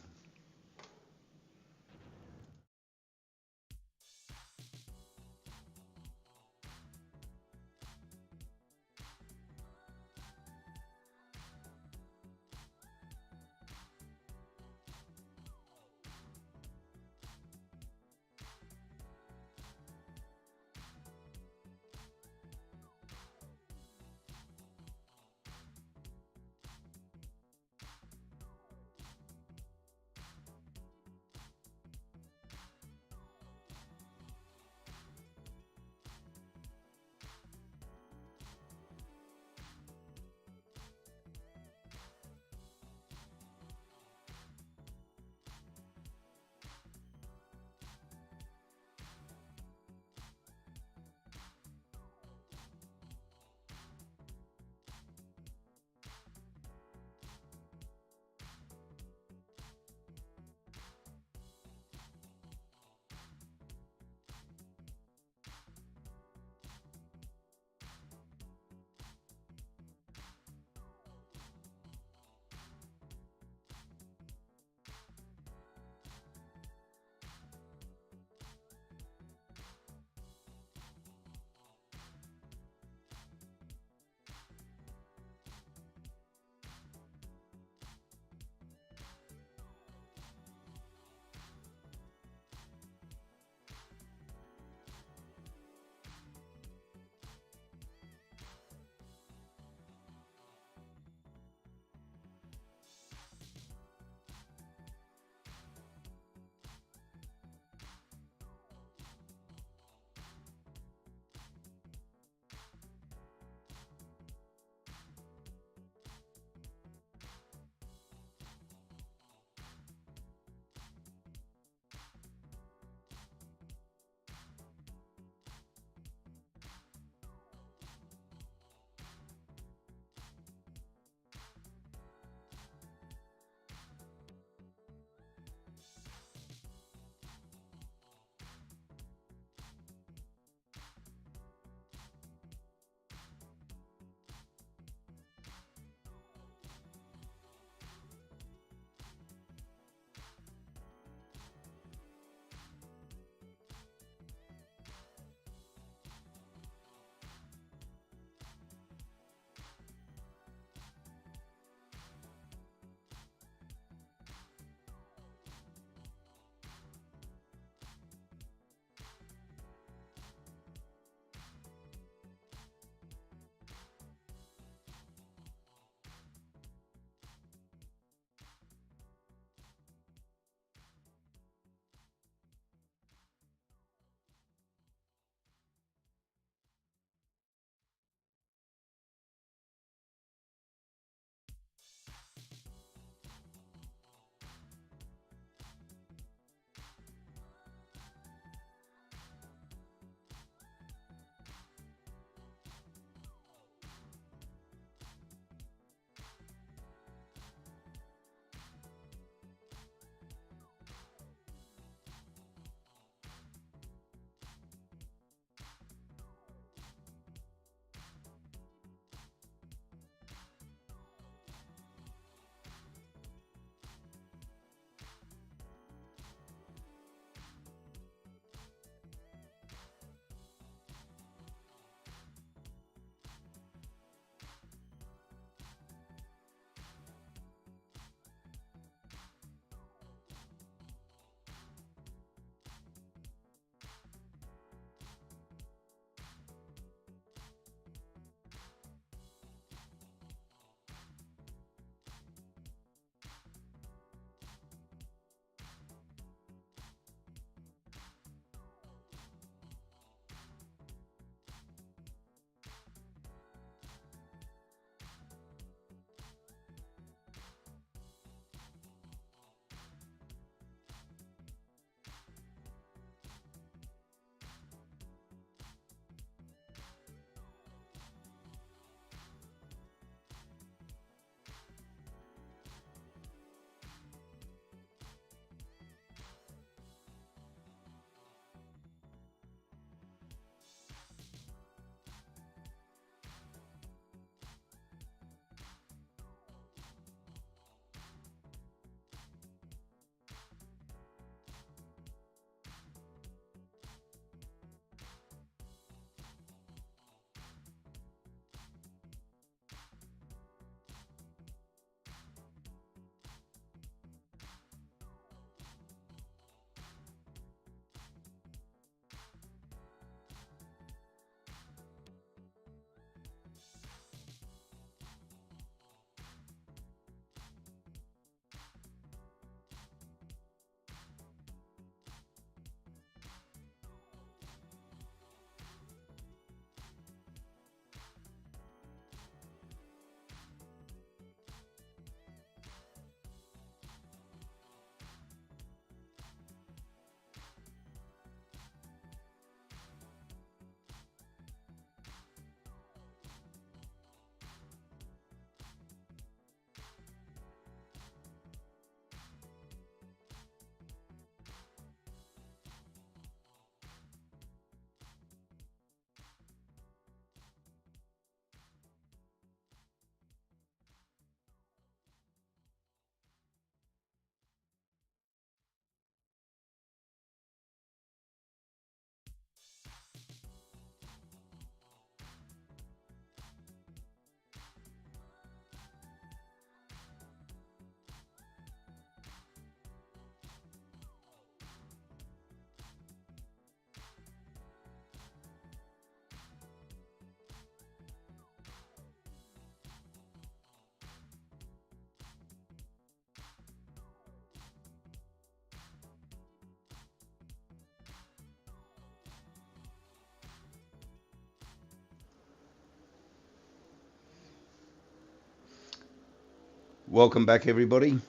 Welcome back, everybody.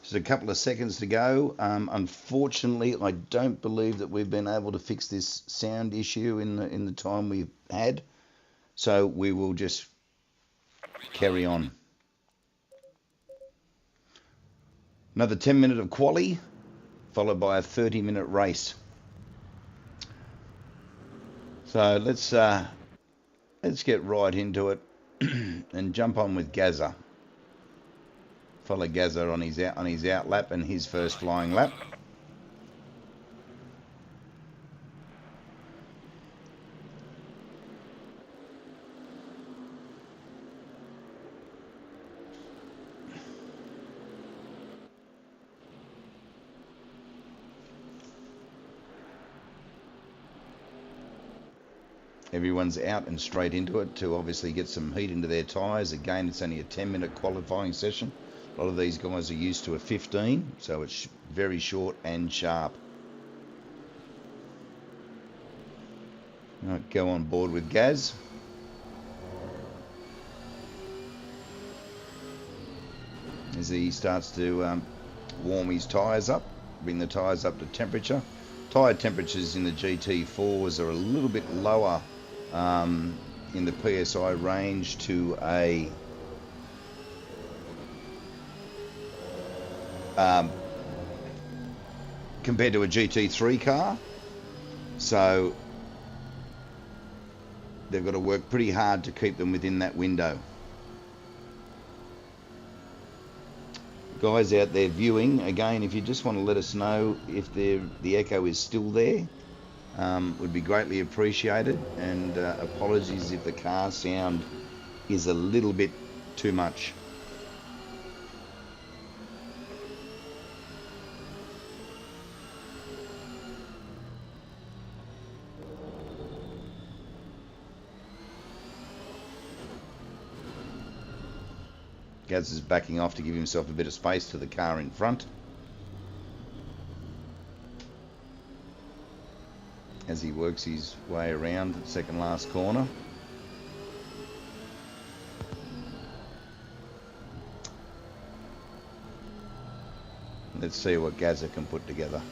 Just a couple of seconds to go. Unfortunately, I don't believe that we've been able to fix this sound issue in the time we've had, so we will just carry on. Another 10-minute of quali, followed by a 30-minute race. So let's get right into it and jump on with Gazza. Follow Gazza on his out lap and his first flying lap. Everyone's out and straight into it to obviously get some heat into their tyres. Again, it's only a 10-minute qualifying session. A lot of these guys are used to a 15, so it's very short and sharp. Right, go on board with Gaz. As he starts to warm his tyres up, bring the tyres up to temperature. Tyre temperatures in the GT4s are a little bit lower in the PSI range to a compared to a GT3 car, so they've got to work pretty hard to keep them within that window. Guys out there viewing, again, if you just want to let us know if the echo is still there, would be greatly appreciated, and apologies if the car sound is a little bit too much. Gaz is backing off to give himself a bit of space to the car in front. As he works his way around the second last corner. Let's see what Gazza can put together.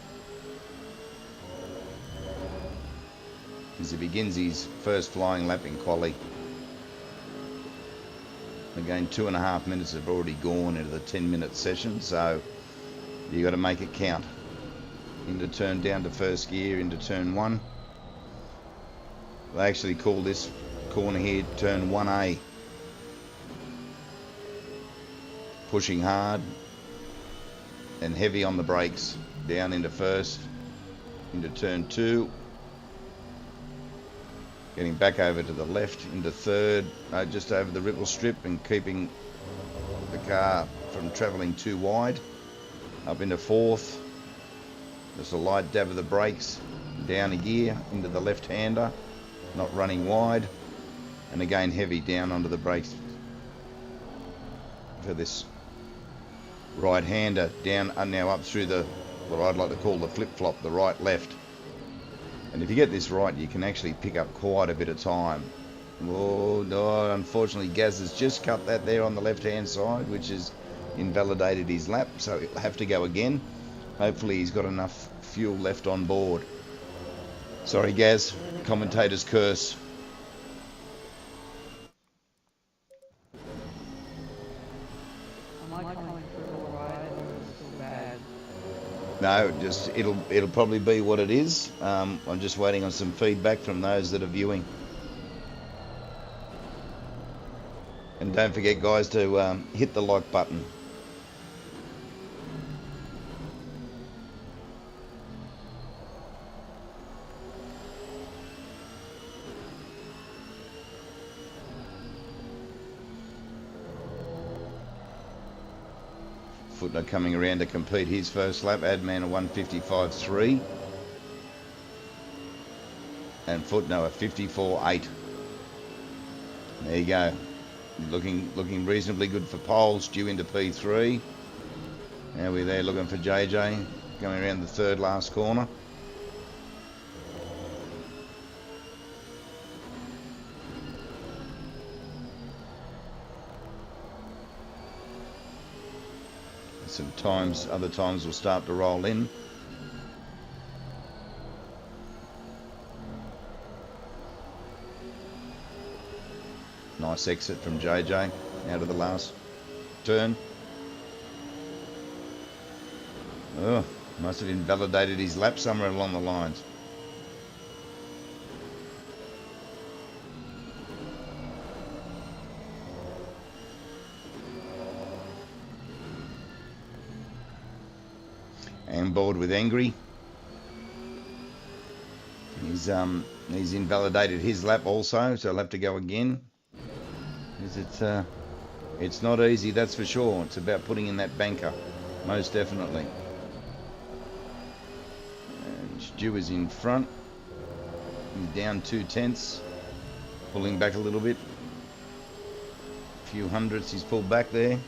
As he begins his first flying lap in quali. Again, 2.5 minutes have already gone into the 10-minute session, so you got to make it count. Into turn, down to first gear, into turn 1. They actually call this corner here turn 1A. Pushing hard and heavy on the brakes. Down into first, into turn 2. Getting back over to the left into third, just over the ripple strip, and keeping the car from travelling too wide. Up into fourth, just a light dab of the brakes, down a gear into the left-hander, not running wide, and again heavy down onto the brakes for this right-hander, down and now up through the, what I'd like to call the flip-flop, the right-left. And if you get this right, you can actually pick up quite a bit of time. Oh no, unfortunately Gaz has just cut that there on the left-hand side, which has invalidated his lap, so he'll have to go again. Hopefully he's got enough fuel left on board. Sorry Gaz, commentator's curse. Am I coming through all right, or is it still bad? No, just it'll probably be what it is. I'm just waiting on some feedback from those that are viewing. And don't forget, guys, to hit the like button. Footnote coming around to compete his first lap. Adman a 155.3 and Footnote a 54.8. There you go. Looking reasonably good for poles, due into P3. Now we're there looking for JJ going around the third last corner. Some times, other times will start to roll in. Nice exit from JJ out of the last turn. Oh, must have invalidated his lap somewhere along the lines. And board with Angry. He's invalidated his lap also, so he'll have to go again. It's not easy, that's for sure. It's about putting in that banker, most definitely. And Stu is in front. He's down 2/10, pulling back a little bit. A few hundredths he's pulled back there.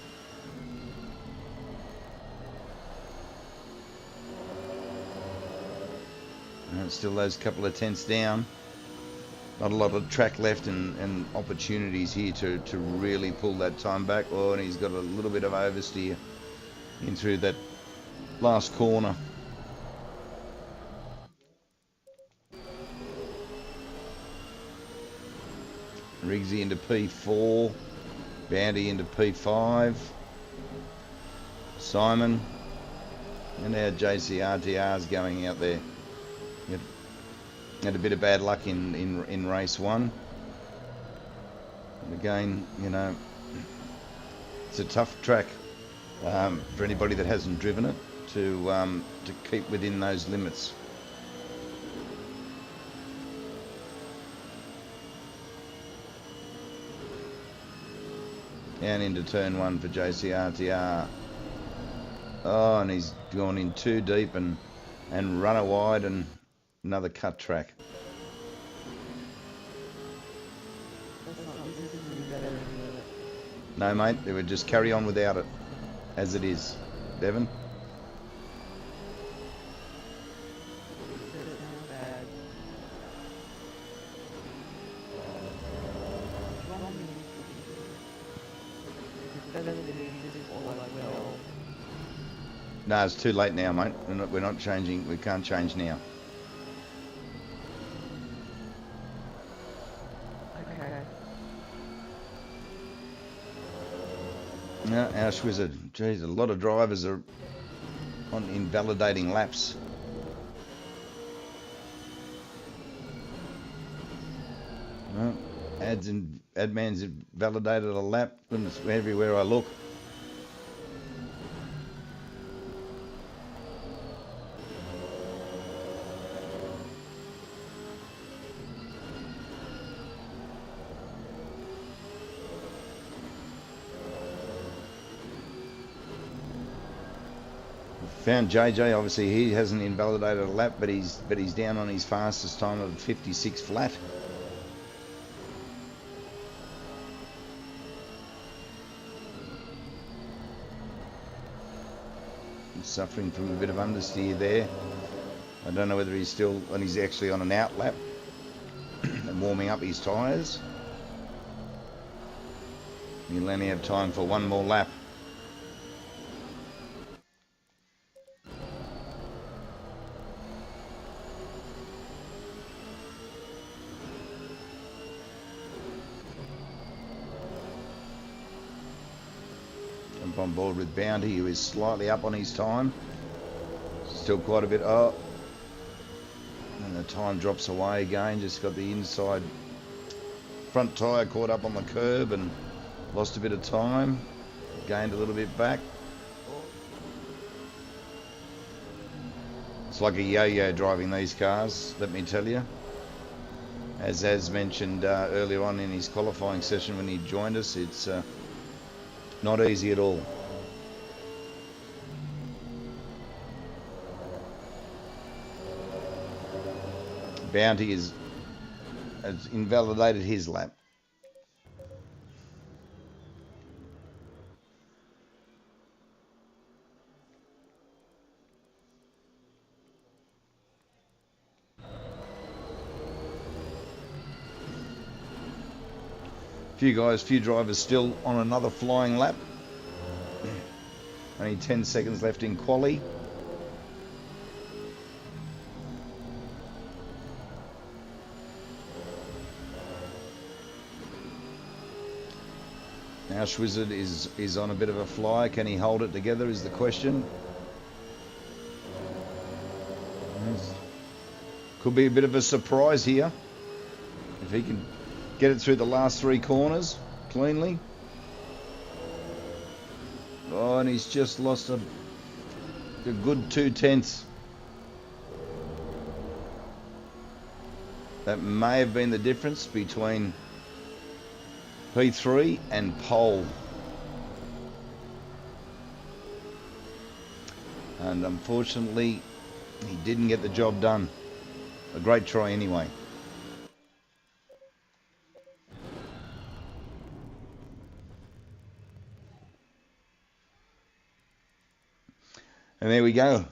And still those couple of tenths down. Not a lot of track left and opportunities here to really pull that time back. Oh, and he's got a little bit of oversteer in through that last corner. Riggsy into P4. Bounty into P5. Simon. And now JCRTR's going out there. Had a bit of bad luck in race one. And again, you know, it's a tough track for anybody that hasn't driven it to keep within those limits. Down into turn one for JCRTR. Oh, and he's gone in too deep and run a wide and another cut track. No, mate, they would just carry on without it, as it is. Devon? No, it's too late now, mate. We're not changing. We can't change now. No, our Schwizzer. Geez, a lot of drivers are on invalidating laps. No, Adman's validated a lap. Goodness, everywhere I look. Found JJ. Obviously he hasn't invalidated a lap, but he's down on his fastest time of 56 flat. He's suffering from a bit of understeer there. I don't know whether he's still, and he's actually on an out lap and warming up his tyres. He'll only have time for one more lap. On board with Bounty, who is slightly up on his time. Still quite a bit up. And the time drops away again. Just got the inside front tyre caught up on the curb and lost a bit of time. Gained a little bit back. It's like a yo-yo driving these cars, let me tell you. As mentioned earlier on in his qualifying session when he joined us, it's not easy at all. Bounty has invalidated his lap. Few drivers still on another flying lap. Only 10 seconds left in quali. Now Schwizzard is on a bit of a fly. Can he hold it together is the question. Could be a bit of a surprise here if he can get it through the last 3 corners cleanly. Oh, and he's just lost a good 2/10. That may have been the difference between P3 and pole. And unfortunately, he didn't get the job done. A great try anyway. And there we go.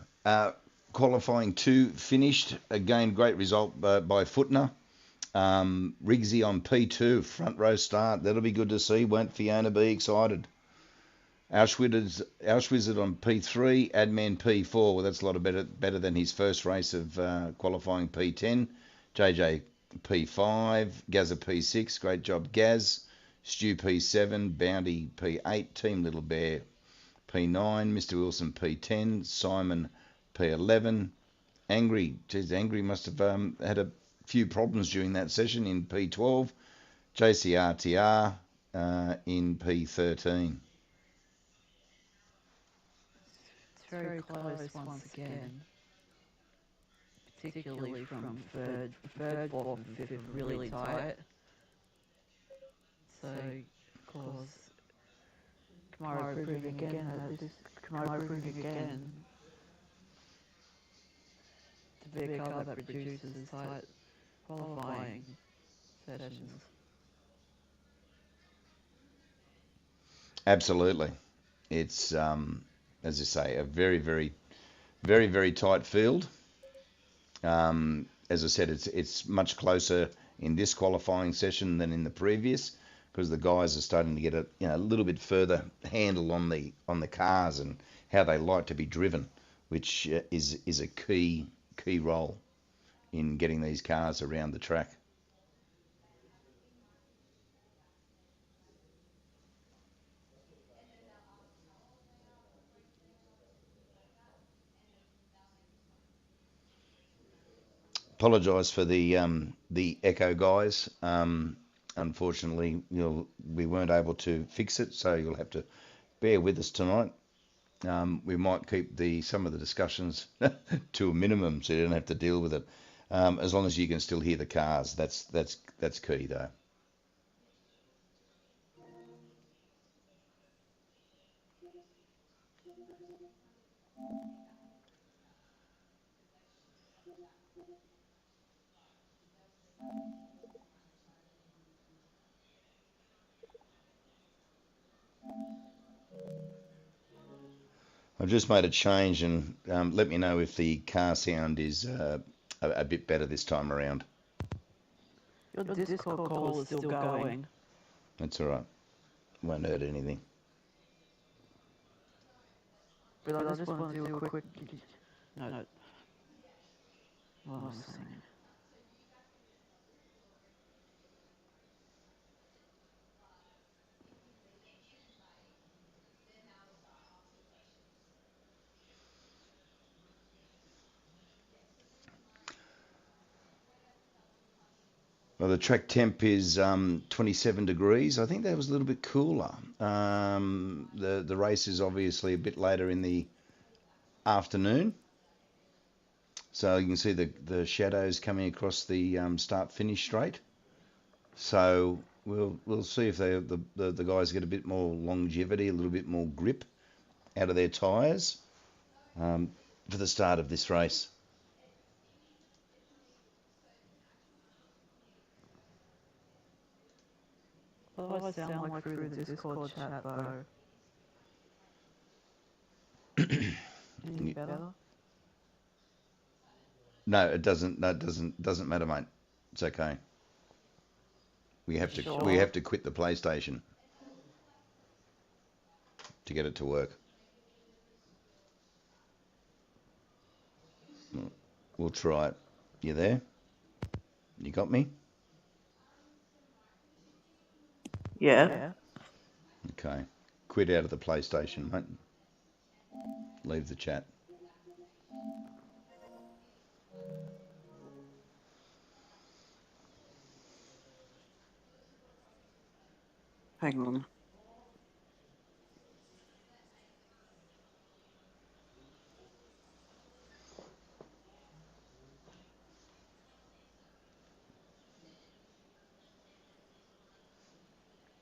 Qualifying 2 finished. Again, great result by Footner. Riggsy on P2, front row start. That'll be good to see. Won't Fiona be excited? Auschwitz on P3, Adman P4. Well, that's a lot of better than his first race of qualifying P10. JJ P5, Gazza P6. Great job, Gaz. Stu P7, Bounty P8, Team Little Bear P9, Mr. Wilson P10, Simon P11. Angry must have had a few problems during that session in P12. JCRTR in P13. It's very close once again, particularly from third, fourth, and fifth, really tight. So, of course, Camaro proving again to be a car that produces tight qualifying sessions. Absolutely. It's, as I say, a very, very, very, very tight field. As I said, it's much closer in this qualifying session than in the previous, because the guys are starting to get a little bit further handle on the cars and how they like to be driven, which is a key role in getting these cars around the track. Apologise for the echo, guys. Unfortunately, we weren't able to fix it, so you'll have to bear with us tonight. We might keep some of the discussions to a minimum, so you don't have to deal with it. As long as you can still hear the cars, that's key, though. I've just made a change, and let me know if the car sound is a bit better this time around. Your Discord call is still going. That's all right. Won't hurt anything. But I just want to do a quick... No. What was I saying? Well, the track temp is 27 degrees. I think that was a little bit cooler. The race is obviously a bit later in the afternoon, so you can see the shadows coming across the start-finish straight. So we'll see if the guys get a bit more longevity, a little bit more grip out of their tyres for the start of this race. What do I sound like through the Discord chat, though? Any better? No, it doesn't. No, it doesn't matter, mate. It's okay. We have to quit the PlayStation to get it to work. We'll try it. You there? You got me? Yeah. Okay. Quit out of the PlayStation, mate. Leave the chat. Hang on.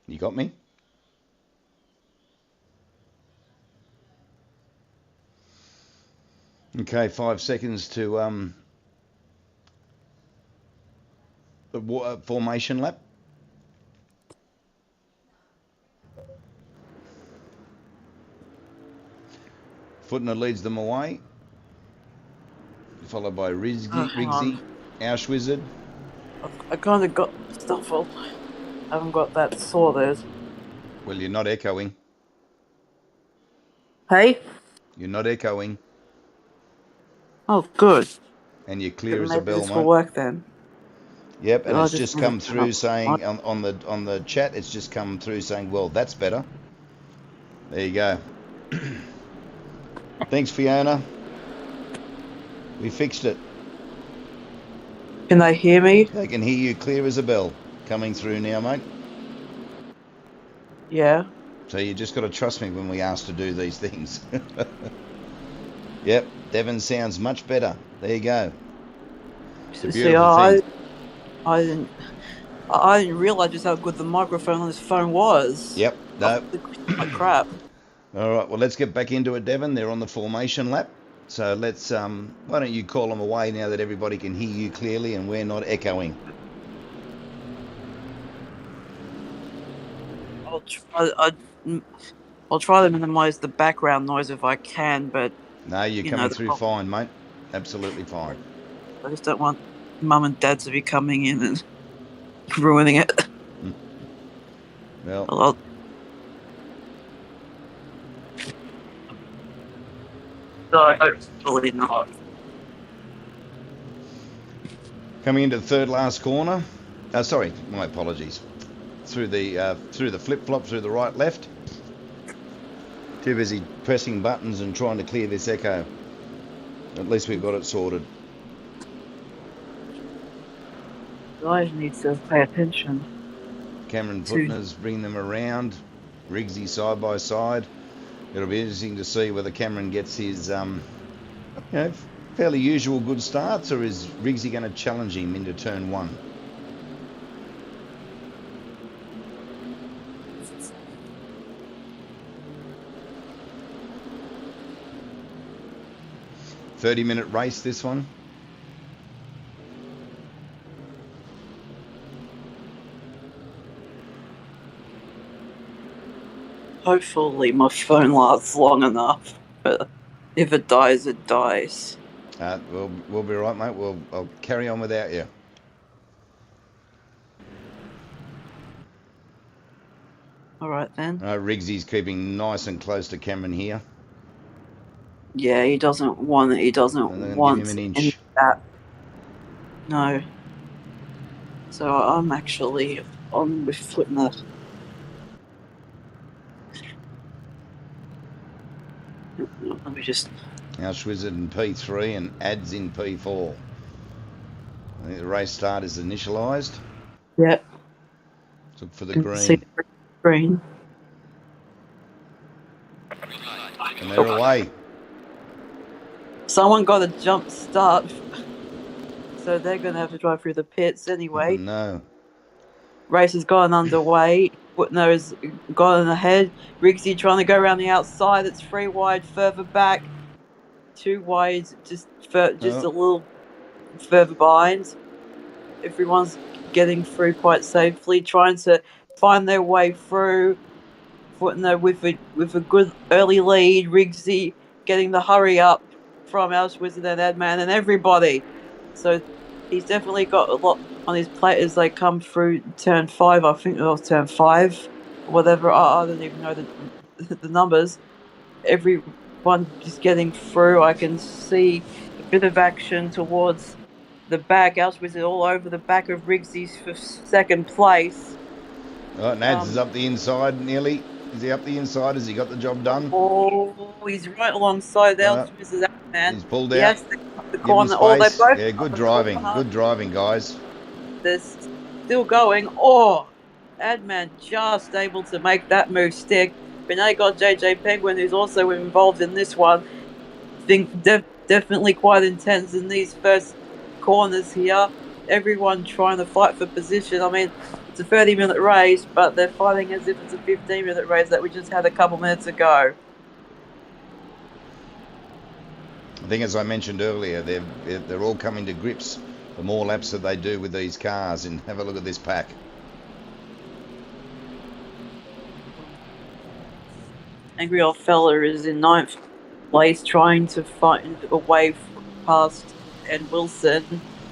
You got me? Okay, 5 seconds to formation lap. Footner leads them away, followed by Rigsy, Auschwizard. I kind of got stuff up. I haven't got that sorted. Well, you're not echoing. Hey? You're not echoing. Oh, good. And you're clear as a Maybe bell, this mate. will work then. Yep, and Oh, it's just come through up. saying on the chat. It's just come through saying, "Well, that's better." There you go. Thanks, Fiona. We fixed it. Can they hear me? They can hear you clear as a bell. Coming through now, mate. Yeah. So you just got to trust me when we ask to do these things. Yep, Devon sounds much better. There you go. It's a beautiful thing. I didn't realise just how good the microphone on this phone was. Yep. No. Like crap. All right. Well, let's get back into it, Devon. They're on the formation lap. So let's. Why don't you call them away now that everybody can hear you clearly and we're not echoing? I'll try to minimise the background noise if I can, but no, you're coming through fine, mate. Absolutely fine. I just don't want Mum and Dad to be coming in and ruining it. Well, hopefully not. Coming into the third last corner. Sorry, my apologies. Through the flip flop through the right left. Too busy pressing buttons and trying to clear this echo. At least we've got it sorted. Guys need to pay attention. Cameron Putner's bringing them around. Rigsy side by side. It'll be interesting to see whether Cameron gets his fairly usual good starts, or is Rigsy going to challenge him into turn one? "30-minute race, this one." Hopefully my phone lasts long enough, but if it dies, it dies. We'll be right, mate. I'll carry on without you. All right then. Rigsy's keeping nice and close to Cameron here. Yeah, he doesn't want it. He doesn't want give him an any inch. of that. No. So I'm actually on with Flipner. Let me just. Auschwizard in P3 and Ads in P4. I think the race start is initialised. Yep. Look for the Can green. see the green. And they're away. Someone got a jump start, so they're going to have to drive through the pits anyway. No. Race has gone underway. Whitner has gone ahead. Rigsy trying to go around the outside. It's 3 wide further back. 2 wide, just a little further behind. Everyone's getting through quite safely, trying to find their way through. Whitner with a good early lead. Rigsy getting the hurry up from Auschwizard and Adman and everybody. So he's definitely got a lot on his plate as they come through turn 5. I think it was turn 5, whatever. I don't even know the numbers. Everyone just getting through. I can see bit of action towards the back. Auschwitz is all over the back of Riggsy's for second place. Oh, Nads is up the inside nearly. Is he up the inside? Has he got the job done? Oh, he's right alongside Auschwitz's man. He's pulled he out. Has the corner. Oh, they both. Yeah, good driving. Good driving, guys. They're still going. Oh, Adman just able to make that move stick. But now you got JJ Penguin, who's also involved in this one. I think definitely quite intense in these first corners here. Everyone trying to fight for position. I mean, it's a 30-minute race, but they're fighting as if it's a 15-minute race that we just had a couple minutes ago. I think, as I mentioned earlier, they're all coming to grips. The more laps that they do with these cars, and have a look at this pack. Angry old fella is in 9th place, trying to find a way past Ed Wilson.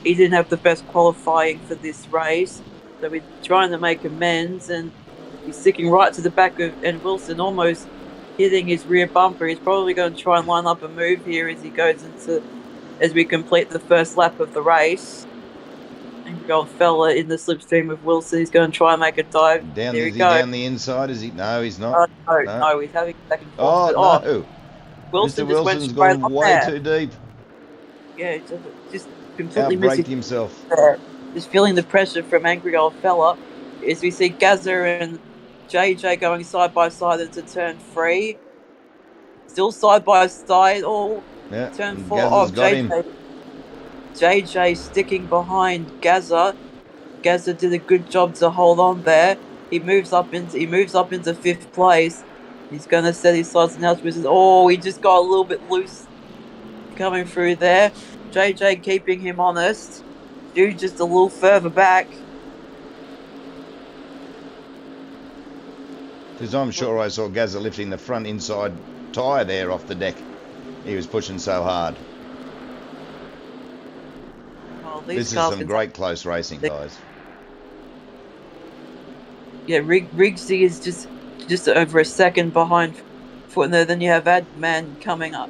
He didn't have the best qualifying for this race, so we're trying to make amends, and he's sticking right to the back of Ed Wilson, almost hitting his rear bumper. He's probably going to try and line up a move here as he goes into, as we complete the first lap of the race. Angry old fella in the slipstream of Wilson. He's going to try and make a dive. Down, there is he down the inside? Is he? No, he's not. No, he's having a second. Oh, no. Wilson Mr. Wilson's gone way too deep. Yeah, just completely outbraked himself. Just feeling the pressure from angry old fella. As we see Gazza and JJ going side by side into turn 3. Still side by side. Oh, yeah, turn 4. Oh, JJ sticking behind Gazza. Gazza did a good job to hold on there. He moves up into 5th place. He's going to set his sights and Auschwitz. Oh, he just got a little bit loose coming through there. JJ keeping him honest. Dude just a little further back. Because I'm sure I saw Gazza lifting the front inside tyre there off the deck. He was pushing so hard. Well, this is some great close racing, guys. Yeah, Riggsy is just over a second behind Footner. Then you have Adman coming up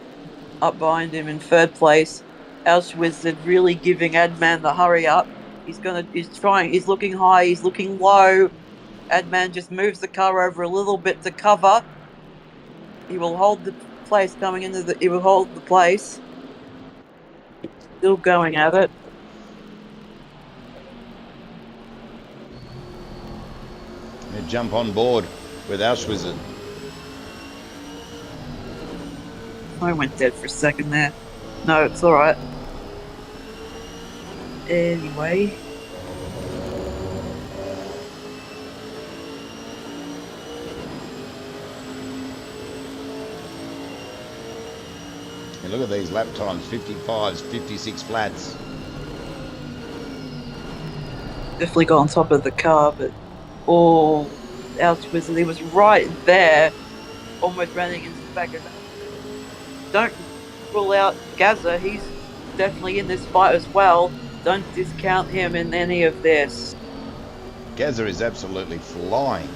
behind him in 3rd place. Auschwitz is really giving Adman the hurry up. He's looking high, he's looking low. Adman just moves the car over a little bit to cover. He will hold the place coming into he will hold the place. Still going at it. They jump on board with Auschwitz. I went dead for a second there. No, it's alright. Anyway. And look at these lap times, 55s, 56 flats. Definitely got on top of the car, but Auschwitz, he was right there, almost running into the back of that. Don't rule out Gazza, he's definitely in this fight as well. Don't discount him in any of this. Gazza is absolutely flying.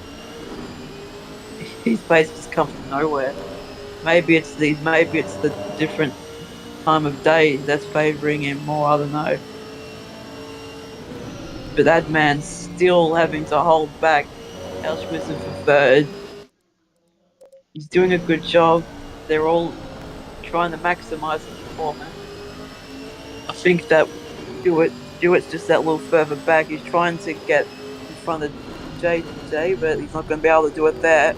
His pace just comes from nowhere. Maybe it's the different time of day that's favouring him more, I don't know. But that man's still having to hold back Auschwitz for 3rd. He's doing a good job. They're all trying to maximise the performance. I think that Dewitt's just that little further back. He's trying to get in front of JJ, but he's not going to be able to do it there.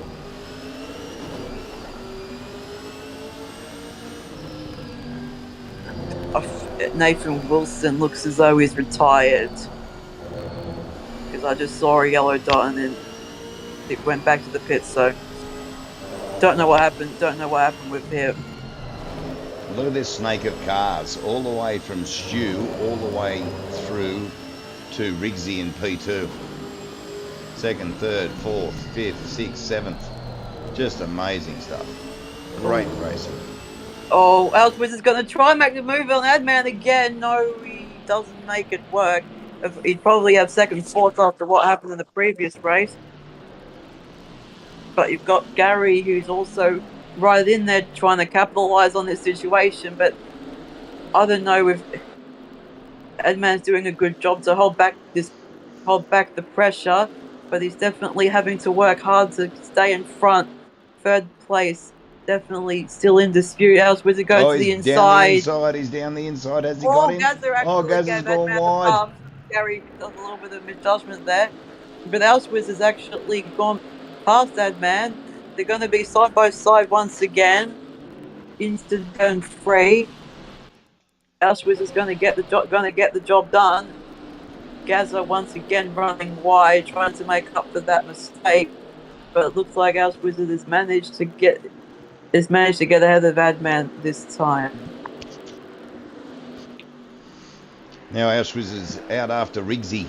Nathan Wilson looks as though he's retired. Because I just saw a yellow dot and then it went back to the pit, so don't know what happened with him. Look at this snake of cars, all the way from Stu, all the way through to Riggsy in P2. 2nd, 3rd, 4th, 5th, 6th, 7th. Just amazing stuff. Great racing. Oh, Auschwitz is going to try and make the move on Adman again. No, he doesn't make it work. He'd probably have 2nd, 4th after what happened in the previous race. But you've got Gary, who's also right in there trying to capitalise on this situation, but I don't know if Edman's doing a good job to hold back the pressure, but he's definitely having to work hard to stay in front. Third place, definitely still in dispute. Elsewizard goes to the he's down the inside. inside. He's down the inside. Has he got him? Gazza's gone wide. Gary does a little bit of misjudgment there, but Elsewizard's actually gone past that man. They're going to be side by side once again. Instant turn free. Elsewizard's going to get the job done. Gazza once again running wide, trying to make up for that mistake, but it looks like Elsewizard has managed to get ahead of Adman this time. Now Elsewizard's out after Riggsy.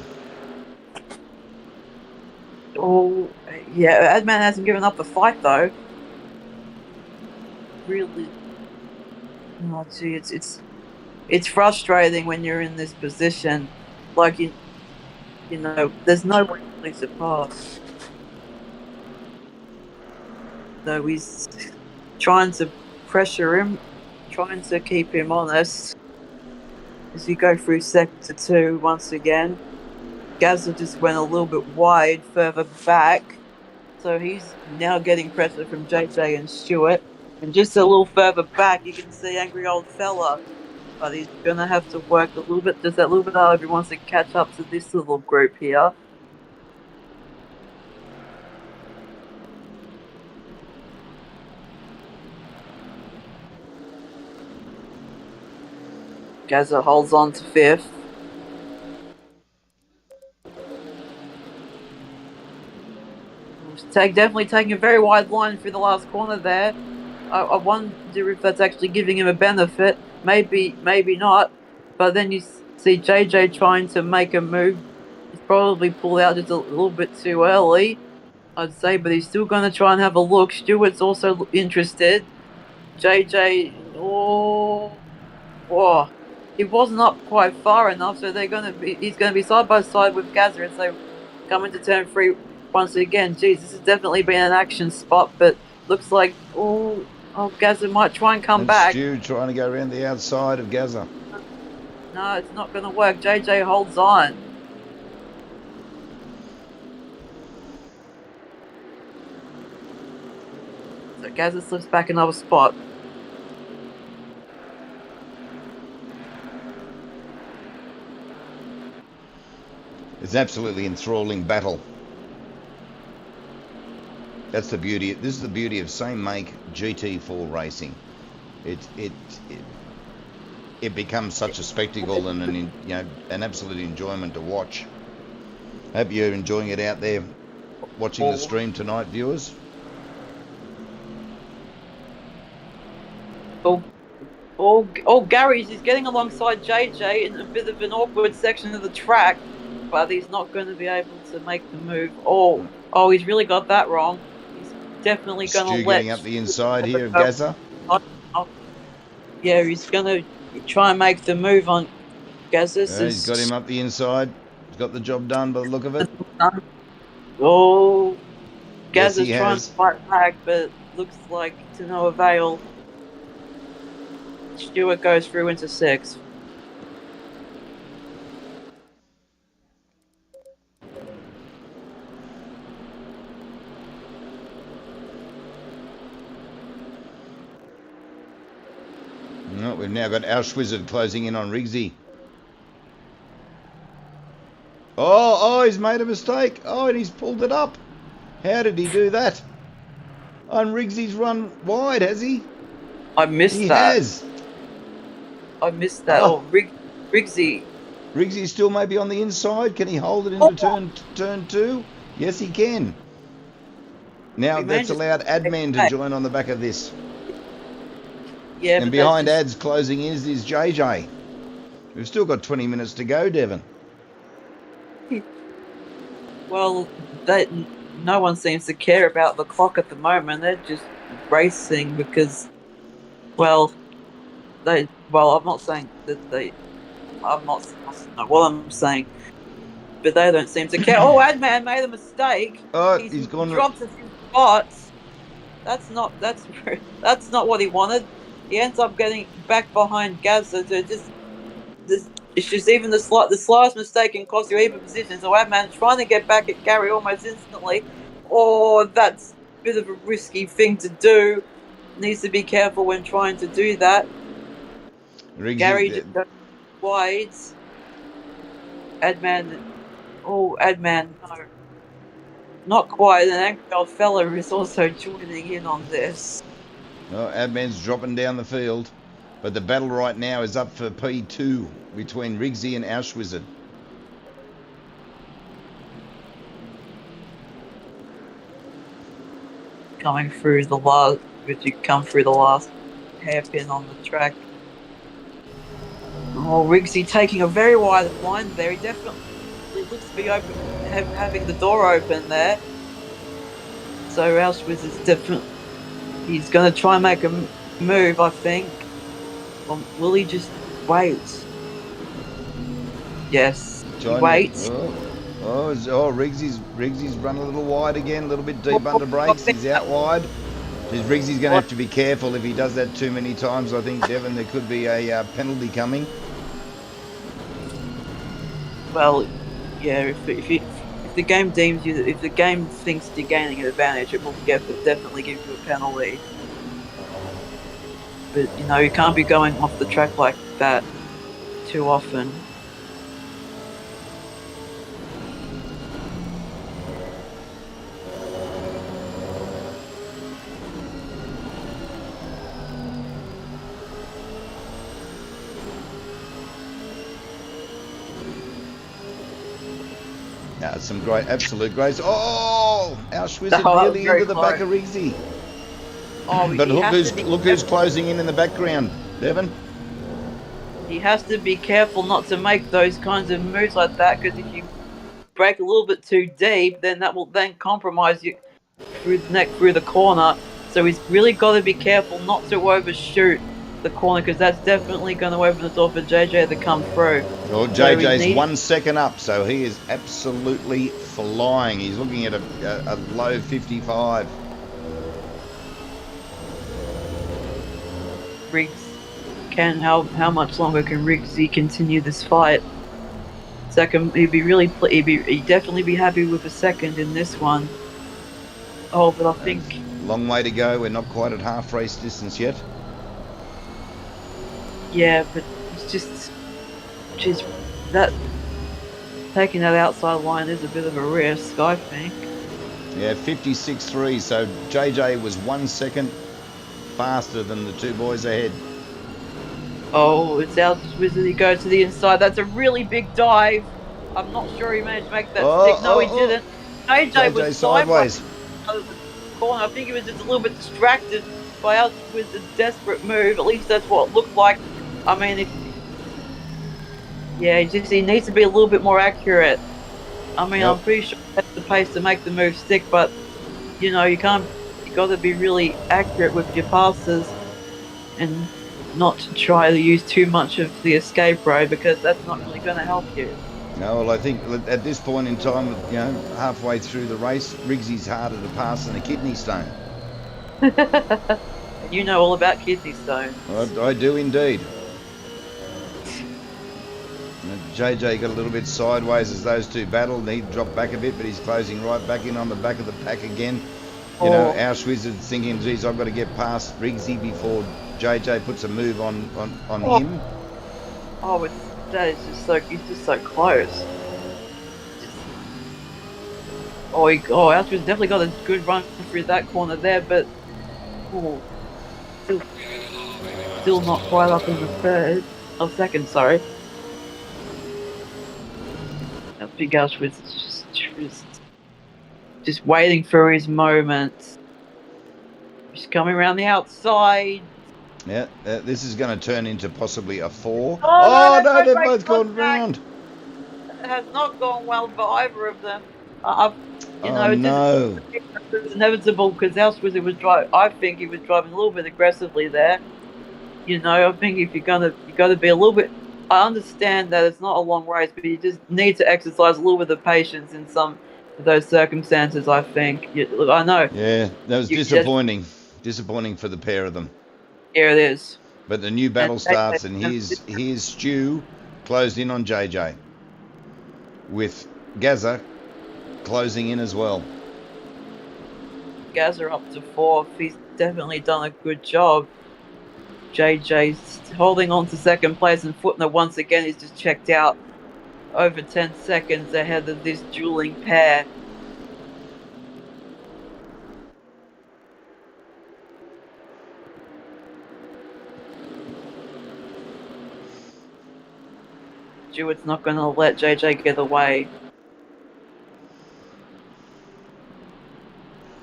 Oh, yeah, Adman hasn't given up the fight though. Really, oh gee, it's frustrating when you're in this position. Like you know, there's no one really to pass. So he's trying to pressure him, trying to keep him honest. As you go through sector 2 once again, Gazza just went a little bit wide further back, so he's now getting pressure from JJ and Stewart. And just a little further back, you can see Angry Old Fella, but he's gonna have to work a little bit, just that little bit harder if he wants to catch up to this little group here. Gazza holds on to 5th. Definitely taking a very wide line through the last corner there. I wonder if that's actually giving him a benefit. Maybe not. But then you see JJ trying to make a move. He's probably pulled out just a little bit too early, I'd say, but he's still going to try and have a look. Stewart's also interested. JJ, he wasn't up quite far enough, so he's going to be side by side with Gazza as they come into turn 3 once again. Geez, this has definitely been an action spot, but looks like Gazza might try and come back. Stu trying to go around the outside of Gazza. No, it's not going to work. JJ holds on. So Gazza slips back another spot. It's an absolutely enthralling battle. That's the beauty. This is the beauty of same make GT4 racing. It becomes such a spectacle and an absolute enjoyment to watch. Hope you're enjoying it out there, watching the stream tonight, viewers. Gary's is getting alongside JJ in a bit of an awkward section of the track, but he's not going to be able to make the move. He's really got that wrong. He's definitely going to let... getting up the inside here of Gazza. Yeah, he's going to try and make the move on Gazza. He's got him up the inside. He's got the job done by the look of it. Gazza's trying to fight back, but it looks like to no avail. Stewart goes through into 6th. No, we've now got Elsewizard closing in on Riggsy. He's made a mistake. And he's pulled it up. How did he do that? And Riggsy's run wide, has he? I missed that. He has. I missed that. Riggsy. Riggsy's still maybe on the inside. Can he hold it into turn 2? Yes, he can. Now that's allowed Adman to join on the back of this. Yeah, and behind Ads closing in is JJ. We've still got 20 minutes to go, Devon. Well, no one seems to care about the clock at the moment. They're just racing because, I'm not saying that I'm not what I'm saying, but they don't seem to care. Adman made a mistake. He's gone. Dropped a few spots. That's not what he wanted. he ends up getting back behind Gazza. So it's just even the slightest mistake can cost you even position. So Adman trying to get back at Gary almost instantly. Oh, that's a bit of a risky thing to do. Needs to be careful when trying to do that. Gary just goes wide. Adman, no. Not quite. An angry fella is also joining in on this. Oh, Adman's dropping down the field. But the battle right now is up for P2 between Rigsy and Auschwizard. Coming through the last, if you come through the last hairpin on the track. Oh, Rigsy taking a very wide line there. He definitely looks to be open, having the door open there. So Auschwitz is definitely, he's going to try and make a move, I think. Or will he just wait? Yes, wait. Riggsy's run a little wide again, a little bit deep under brakes. He's out wide. Riggsy's going to have to be careful if he does that too many times. I think, Devon, there could be a penalty coming. Well, yeah, if the game deems you, if the game thinks you're gaining an advantage, it will definitely give you a penalty. But, you know, you can't be going off the track like that too often. Some great, absolute greats. Oh, Auschwitz nearly into the back of Rigsy. Oh, but look who's closing in the background, Devon. He has to be careful not to make those kinds of moves like that, because if you break a little bit too deep, then that will then compromise you through the corner. So he's really got to be careful not to overshoot the corner, because that's definitely going to open the door for JJ to come through. Well, JJ's 1 second up, so he is absolutely flying. He's looking at a low 55. Riggs how much longer can Riggsy continue this fight? Second, he'd definitely be happy with a second in this one. Oh, but I think long way to go. We're not quite at half race distance yet. Yeah, but it's just that taking that outside line is a bit of a risk, I think. Yeah, 56.3. So JJ was 1 second faster than the two boys ahead. Oh, it's Auschwitz. He goes to the inside. That's a really big dive. I'm not sure he managed to make that stick. No, he didn't. JJ was sideways. Corner. I think he was just a little bit distracted by Auschwitz's desperate move. At least that's what it looked like. I mean, he needs to be a little bit more accurate. I mean, I'm pretty sure he has the pace to make the move stick, but you know, you got to be really accurate with your passes and not to try to use too much of the escape road, because that's not really going to help you. No, well, I think at this point in time, you know, halfway through the race, Riggsy's harder to pass than a kidney stone. You know all about kidney stones. I do indeed. JJ got a little bit sideways as those two battled, and he dropped back a bit, but he's closing right back in on the back of the pack again. You know, Auschwitz is thinking, geez, I've got to get past Rigsy before JJ puts a move on him. Oh, he's just so close. Auschwitz definitely got a good run through that corner there, but still not quite up in the second, sorry. I think Auschwitz is just waiting for his moment. He's coming around the outside. Yeah, this is going to turn into possibly a 4. No, they've both gone round. It has not gone well for either of them. It's inevitable, because Auschwitz I think he was driving a little bit aggressively there. You know, I think if you got to be a little bit. I understand that it's not a long race, but you just need to exercise a little bit of patience in some of those circumstances, I think. I know. Yeah, that was disappointing. Disappointing for the pair of them. Here it is. But the new battle starts, and here's Stu closed in on JJ, with Gaza closing in as well. Gaza up to 4th. He's definitely done a good job. JJ's holding on to second place, and Footner once again is just checked out over 10 seconds ahead of this dueling pair. Stewart's not going to let JJ get away.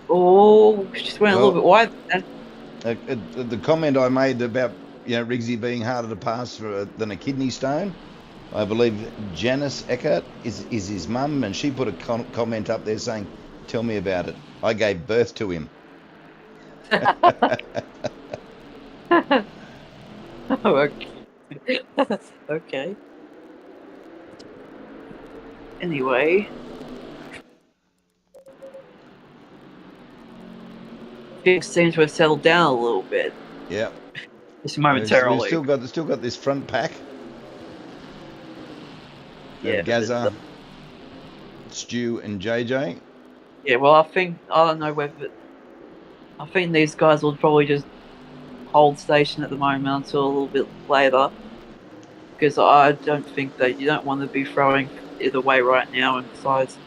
Oh, just went a little bit wide there. The comment I made about Riggsy being harder to pass than a kidney stone, I believe Janice Eckert is his mum, and she put a comment up there saying, "Tell me about it. I gave birth to him." Okay. Okay. Anyway. Things seem to have settled down a little bit. Yeah. Just momentarily. We've still got this front pack. Yeah. Gaza, Stu, and JJ. Yeah, well, I don't know whether. I think these guys will probably just hold station at the moment until a little bit later. Because I don't think that you don't want to be throwing either way right now. And besides,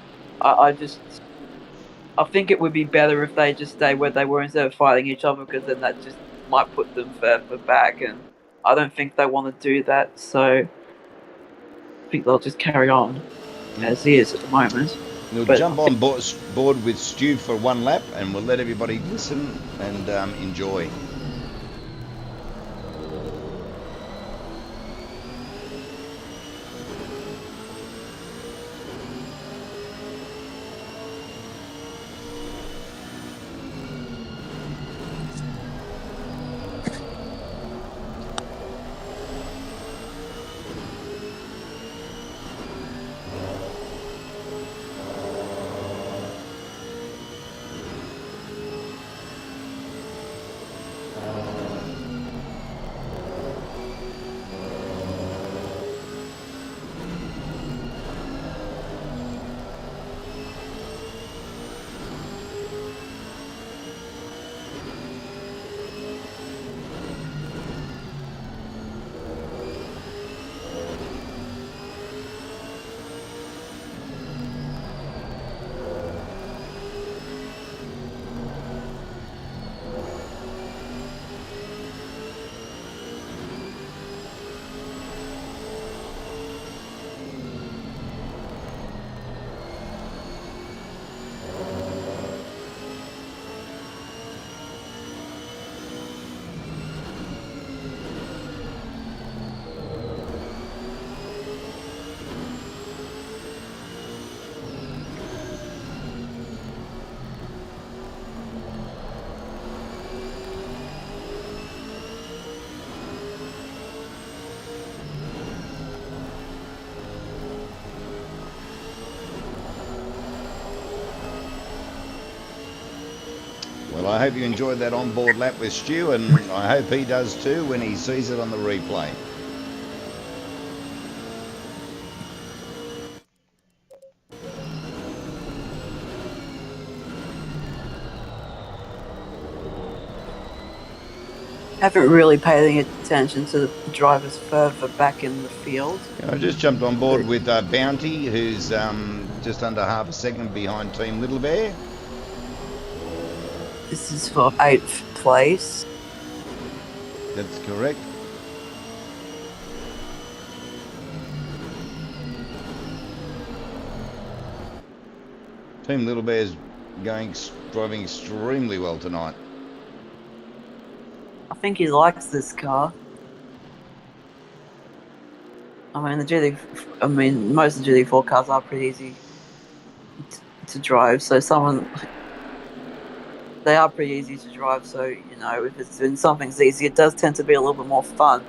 I think it would be better if they just stay where they were instead of fighting each other, because then that just might put them further back, and I don't think they want to do that, so I think they'll just carry on as is at the moment. We'll jump on board with Stu for one lap, and we'll let everybody listen and enjoy. Well, I hope you enjoyed that on-board lap with Stu, and I hope he does too when he sees it on the replay. Haven't really paid any attention to the drivers further back in the field. I just jumped on board with Bounty, who's just under half a second behind Team Little Bear. This is for 8th place. That's correct. Team Little Bear's driving extremely well tonight. I think he likes this car. I mean, most of the GT4 cars are pretty easy to drive, so they are pretty easy to drive, so, if something's easy, it does tend to be a little bit more fun.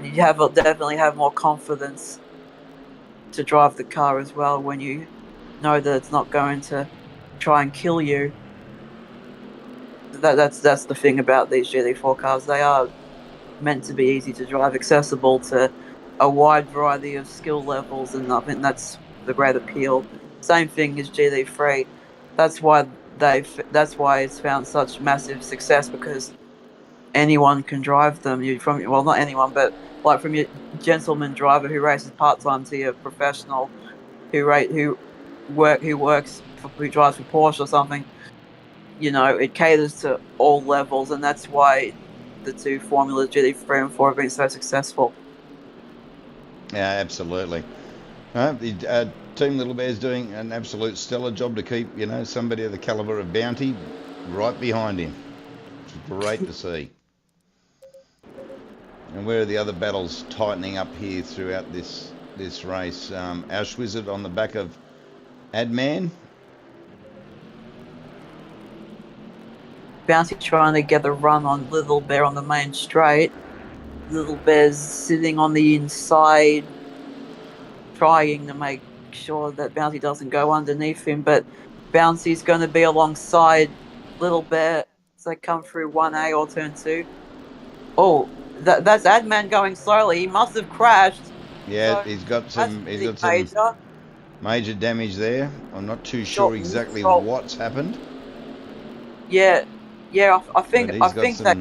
You definitely have more confidence to drive the car as well when you know that it's not going to try and kill you. That's the thing about these GT4 cars. They are meant to be easy to drive, accessible to a wide variety of skill levels, and I think that's the great appeal. Same thing as GT3. That's why it's found such massive success, because anyone can drive them. Well, not anyone, but like from your gentleman driver who races part time to your professional who drives for Porsche or something. You know, it caters to all levels, and that's why the two formulas, GT3 and 4, have been so successful. Yeah, absolutely. Team Little Bear's doing an absolute stellar job to keep, you know, somebody of the calibre of Bounty right behind him. It's great to see. And where are the other battles tightening up here throughout this race? Auschwitz on the back of Adman. Bounty trying to get a run on Little Bear on the main straight. Little Bear's sitting on the inside, trying to make sure that Bounty doesn't go underneath him, but Bounty's going to be alongside Little Bear as they come through 1A or turn 2. Oh, that's Adman going slowly. He must have crashed. Yeah, so he's got some major damage there. I'm not too sure exactly what's happened. Yeah, I think that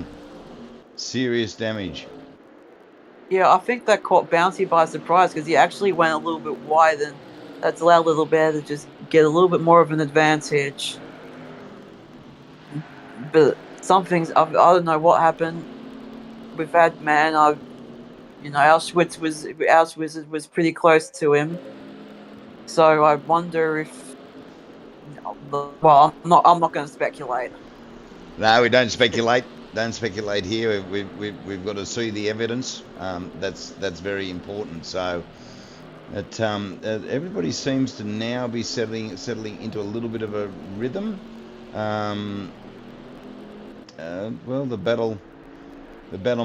serious damage. Yeah, I think that caught Bounty by surprise, because he actually went a little bit wide, and that's allowed Little Bear to just get a little bit more of an advantage. But I don't know what happened with Adman. Auschwitz was pretty close to him, so I wonder if. Well, I'm not going to speculate. No, we don't speculate. Don't speculate here. We've got to see the evidence. That's very important. So, everybody seems to now be settling into a little bit of a rhythm. Well, the battle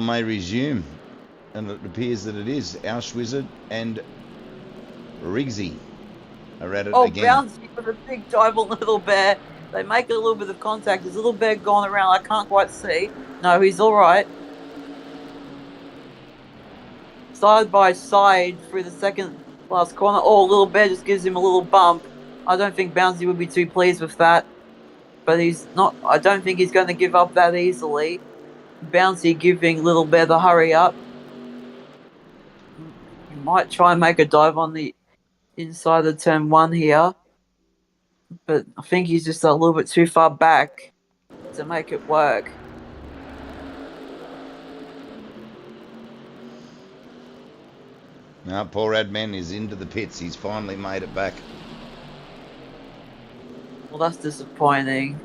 may resume, and it appears that it is. Auschwitz and Riggsy are at it again. Oh, Bouncy with a big dive on Little Bear. They make a little bit of contact. There's Little Bear going around. I can't quite see. No, he's all right. Side by side through the second last corner. Oh, Little Bear just gives him a little bump. I don't think Bouncy would be too pleased with that. But he's not. I don't think he's going to give up that easily. Bouncy giving Little Bear the hurry up. He might try and make a dive on the inside of turn 1 here. But I think he's just a little bit too far back to make it work. No, poor Adman is into the pits. He's finally made it back. Well, that's disappointing.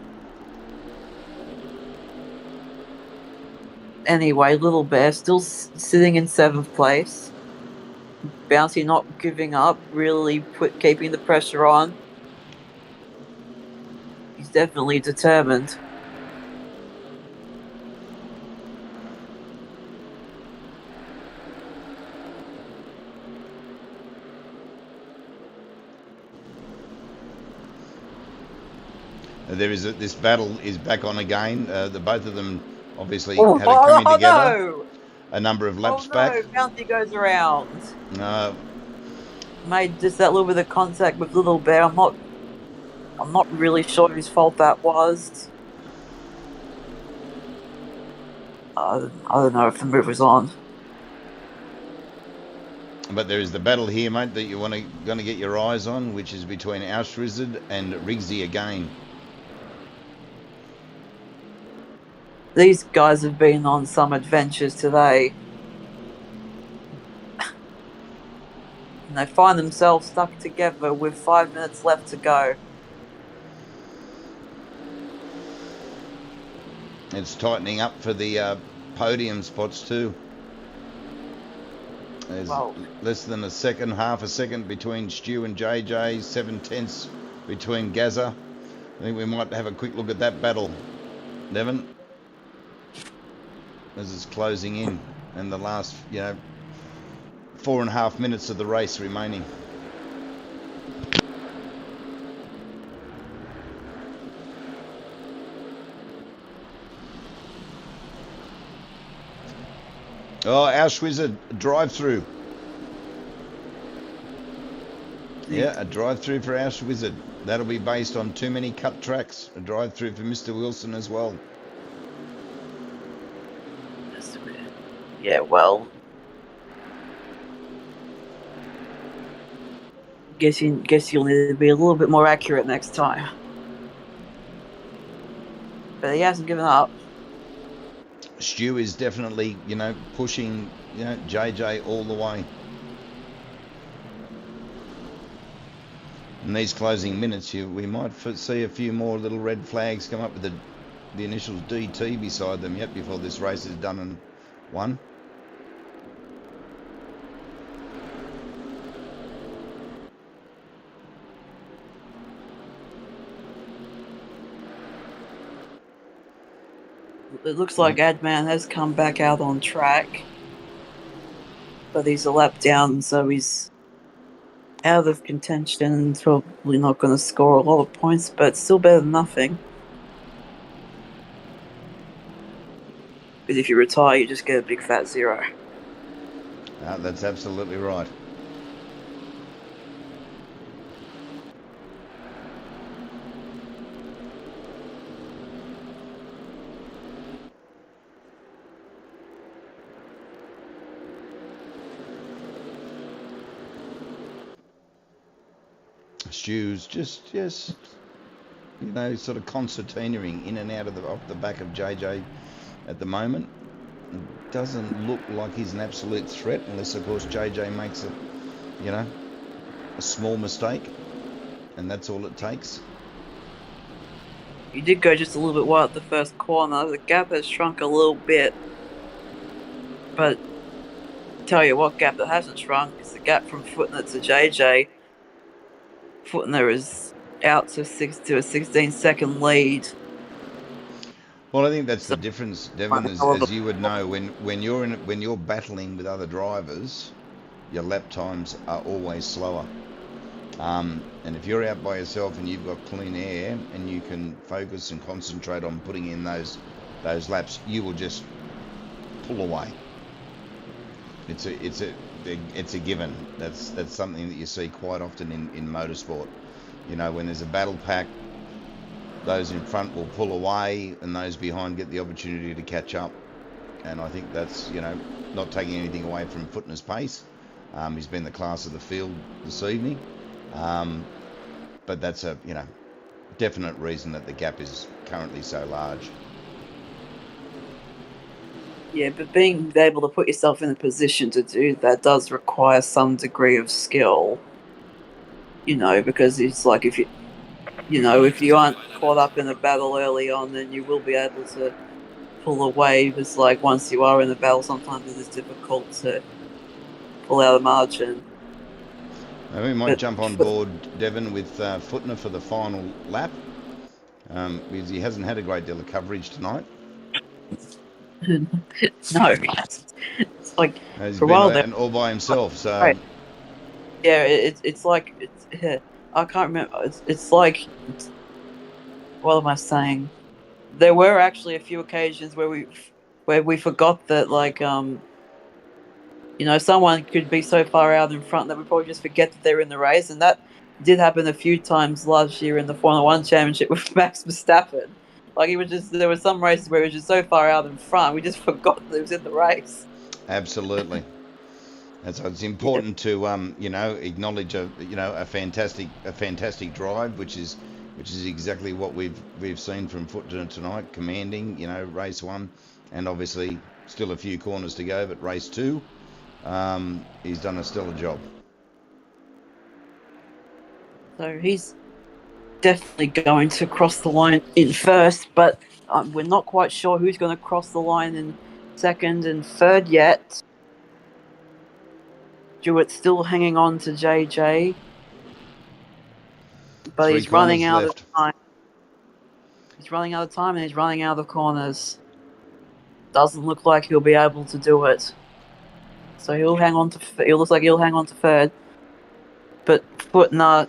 Anyway, Little Bear still sitting in 7th place. Bouncy not giving up, really keeping the pressure on. He's definitely determined. This battle is back on again. The both of them obviously had it coming together. No. A number of laps back. Bouncy goes around. Made just that little bit of contact with Little Bear. I'm not really sure whose fault that was. I don't know if the move was on. But there is the battle here, mate, that you're going to get your eyes on, which is between Auschwitz and Riggsy again. These guys have been on some adventures today. And they find themselves stuck together with 5 minutes left to go. It's tightening up for the podium spots too. There's less than half a second between Stu and JJ, 7/10 between Gaza. I think we might have a quick look at that battle, Devon, as it's closing in, and the last 4.5 minutes of the race remaining. Oh, Auschwitz drive-through. Yeah, a drive-through for Auschwitz. That'll be based on too many cut tracks. A drive-through for Mr. Wilson as well. Yeah, well, guess you'll need to be a little bit more accurate next time. But he hasn't given up. Stu is definitely, you know, pushing, you know, JJ all the way. In these closing minutes, we might see a few more little red flags come up with the initials DT beside them yet before this race is done and won. It looks like Adman has come back out on track, but he's a lap down, so he's out of contention and probably not going to score a lot of points, but still better than nothing. Because if you retire, you just get a big fat 0. That's absolutely right. Stu's just you know, sort of concertinaing in and out of off the back of JJ at the moment. It doesn't look like he's an absolute threat unless, of course, JJ makes a small mistake, and that's all it takes. You did go just a little bit wide at the first corner. The gap has shrunk a little bit, but tell you what gap that hasn't shrunk is the gap from Footner to JJ. Footner is out to a 16-second lead. Well, I think that's the difference, Devon, as you would know, when you're battling with other drivers, your lap times are always slower. And if you're out by yourself and you've got clean air and you can focus and concentrate on putting in those laps, you will just pull away. It's a given. That's something that you see quite often in motorsport. You know, when there's a battle pack, those in front will pull away and those behind get the opportunity to catch up. And I think that's, you know, not taking anything away from Footner's pace. He's been the class of the field this evening. But that's a, you know, definite reason that the gap is currently so large. Yeah, but being able to put yourself in a position to do that does require some degree of skill. You know, because it's like if you aren't caught up in a battle early on, then you will be able to pull away. It's like once you are in a battle, sometimes it is difficult to pull out a margin. We might jump on board, Devon, with Footner for the final lap, because he hasn't had a great deal of coverage tonight. No, it's like he's for a been while all by himself. So right. Yeah, it's like I can't remember. It's like, what am I saying? There were actually a few occasions where we forgot that, like, you know, someone could be so far out in front that we probably just forget that they're in the race, and that did happen a few times last year in the Formula 1 Championship with Max Verstappen. Like, there were some races where he was just so far out in front, we just forgot that he was in the race. Absolutely. And so it's important to you know, acknowledge a fantastic drive, which is exactly what we've seen from Footner tonight, commanding, you know, race 1, and obviously still a few corners to go, but race 2, he's done a stellar job. So he's definitely going to cross the line in first, but we're not quite sure who's going to cross the line in second and third yet. Stewart's still hanging on to JJ, but he's running out of time. He's running out of time and he's running out of corners. Doesn't look like he'll be able to do it. So he'll hang on to. It looks like he'll hang on to third, but Footner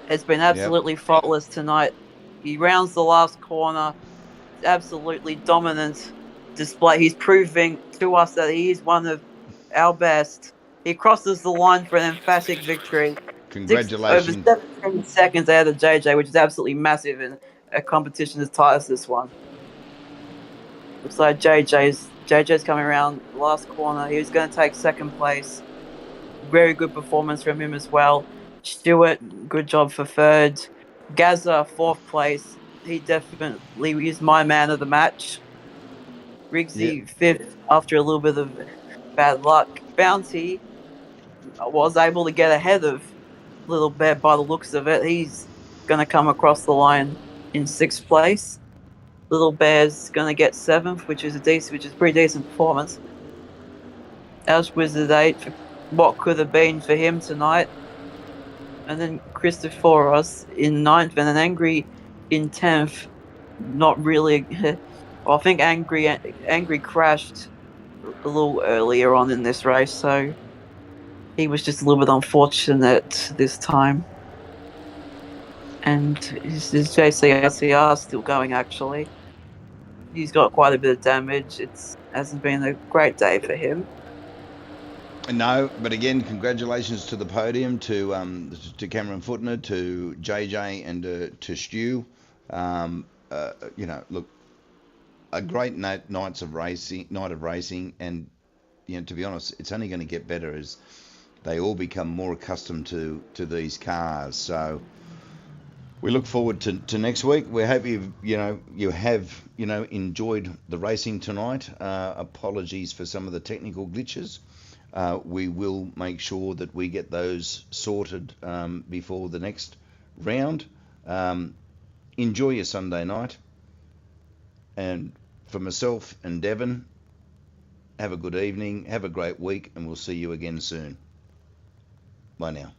has been absolutely faultless tonight. He rounds the last corner, absolutely dominant display. He's proving to us that he is one of our best. He crosses the line for an emphatic victory. Over Congratulations. 17 seconds ahead of JJ, which is absolutely massive in a competition as tight as this one. Looks like JJ's coming around the last corner. He's going to take second place. Very good performance from him as well. Stewart, good job for third. Gazza, fourth place. He definitely is my man of the match. Riggsy, fifth, after a little bit of bad luck. Bounty was able to get ahead of Little Bear by the looks of it. He's going to come across the line in sixth place. Little Bear's going to get seventh, which is a pretty decent performance. Ash Wizard 8th, what could have been for him tonight. And then Christophoros in 9th, and then Angry in 10th. Not really. Well, I think Angry crashed a little earlier on in this race, so he was just a little bit unfortunate this time. And his JCRCR still going, actually. He's got quite a bit of damage. It hasn't been a great day for him. No, but again, congratulations to the podium, to Cameron Footner, to JJ, and to Stu. You know, look, a great night of racing, and you know, to be honest, it's only going to get better as they all become more accustomed to these cars. So we look forward to next week. We hope you have enjoyed the racing tonight. Apologies for some of the technical glitches. We will make sure that we get those sorted before the next round. Enjoy your Sunday night. And for myself and Devon, have a good evening, have a great week, and we'll see you again soon. Bye now.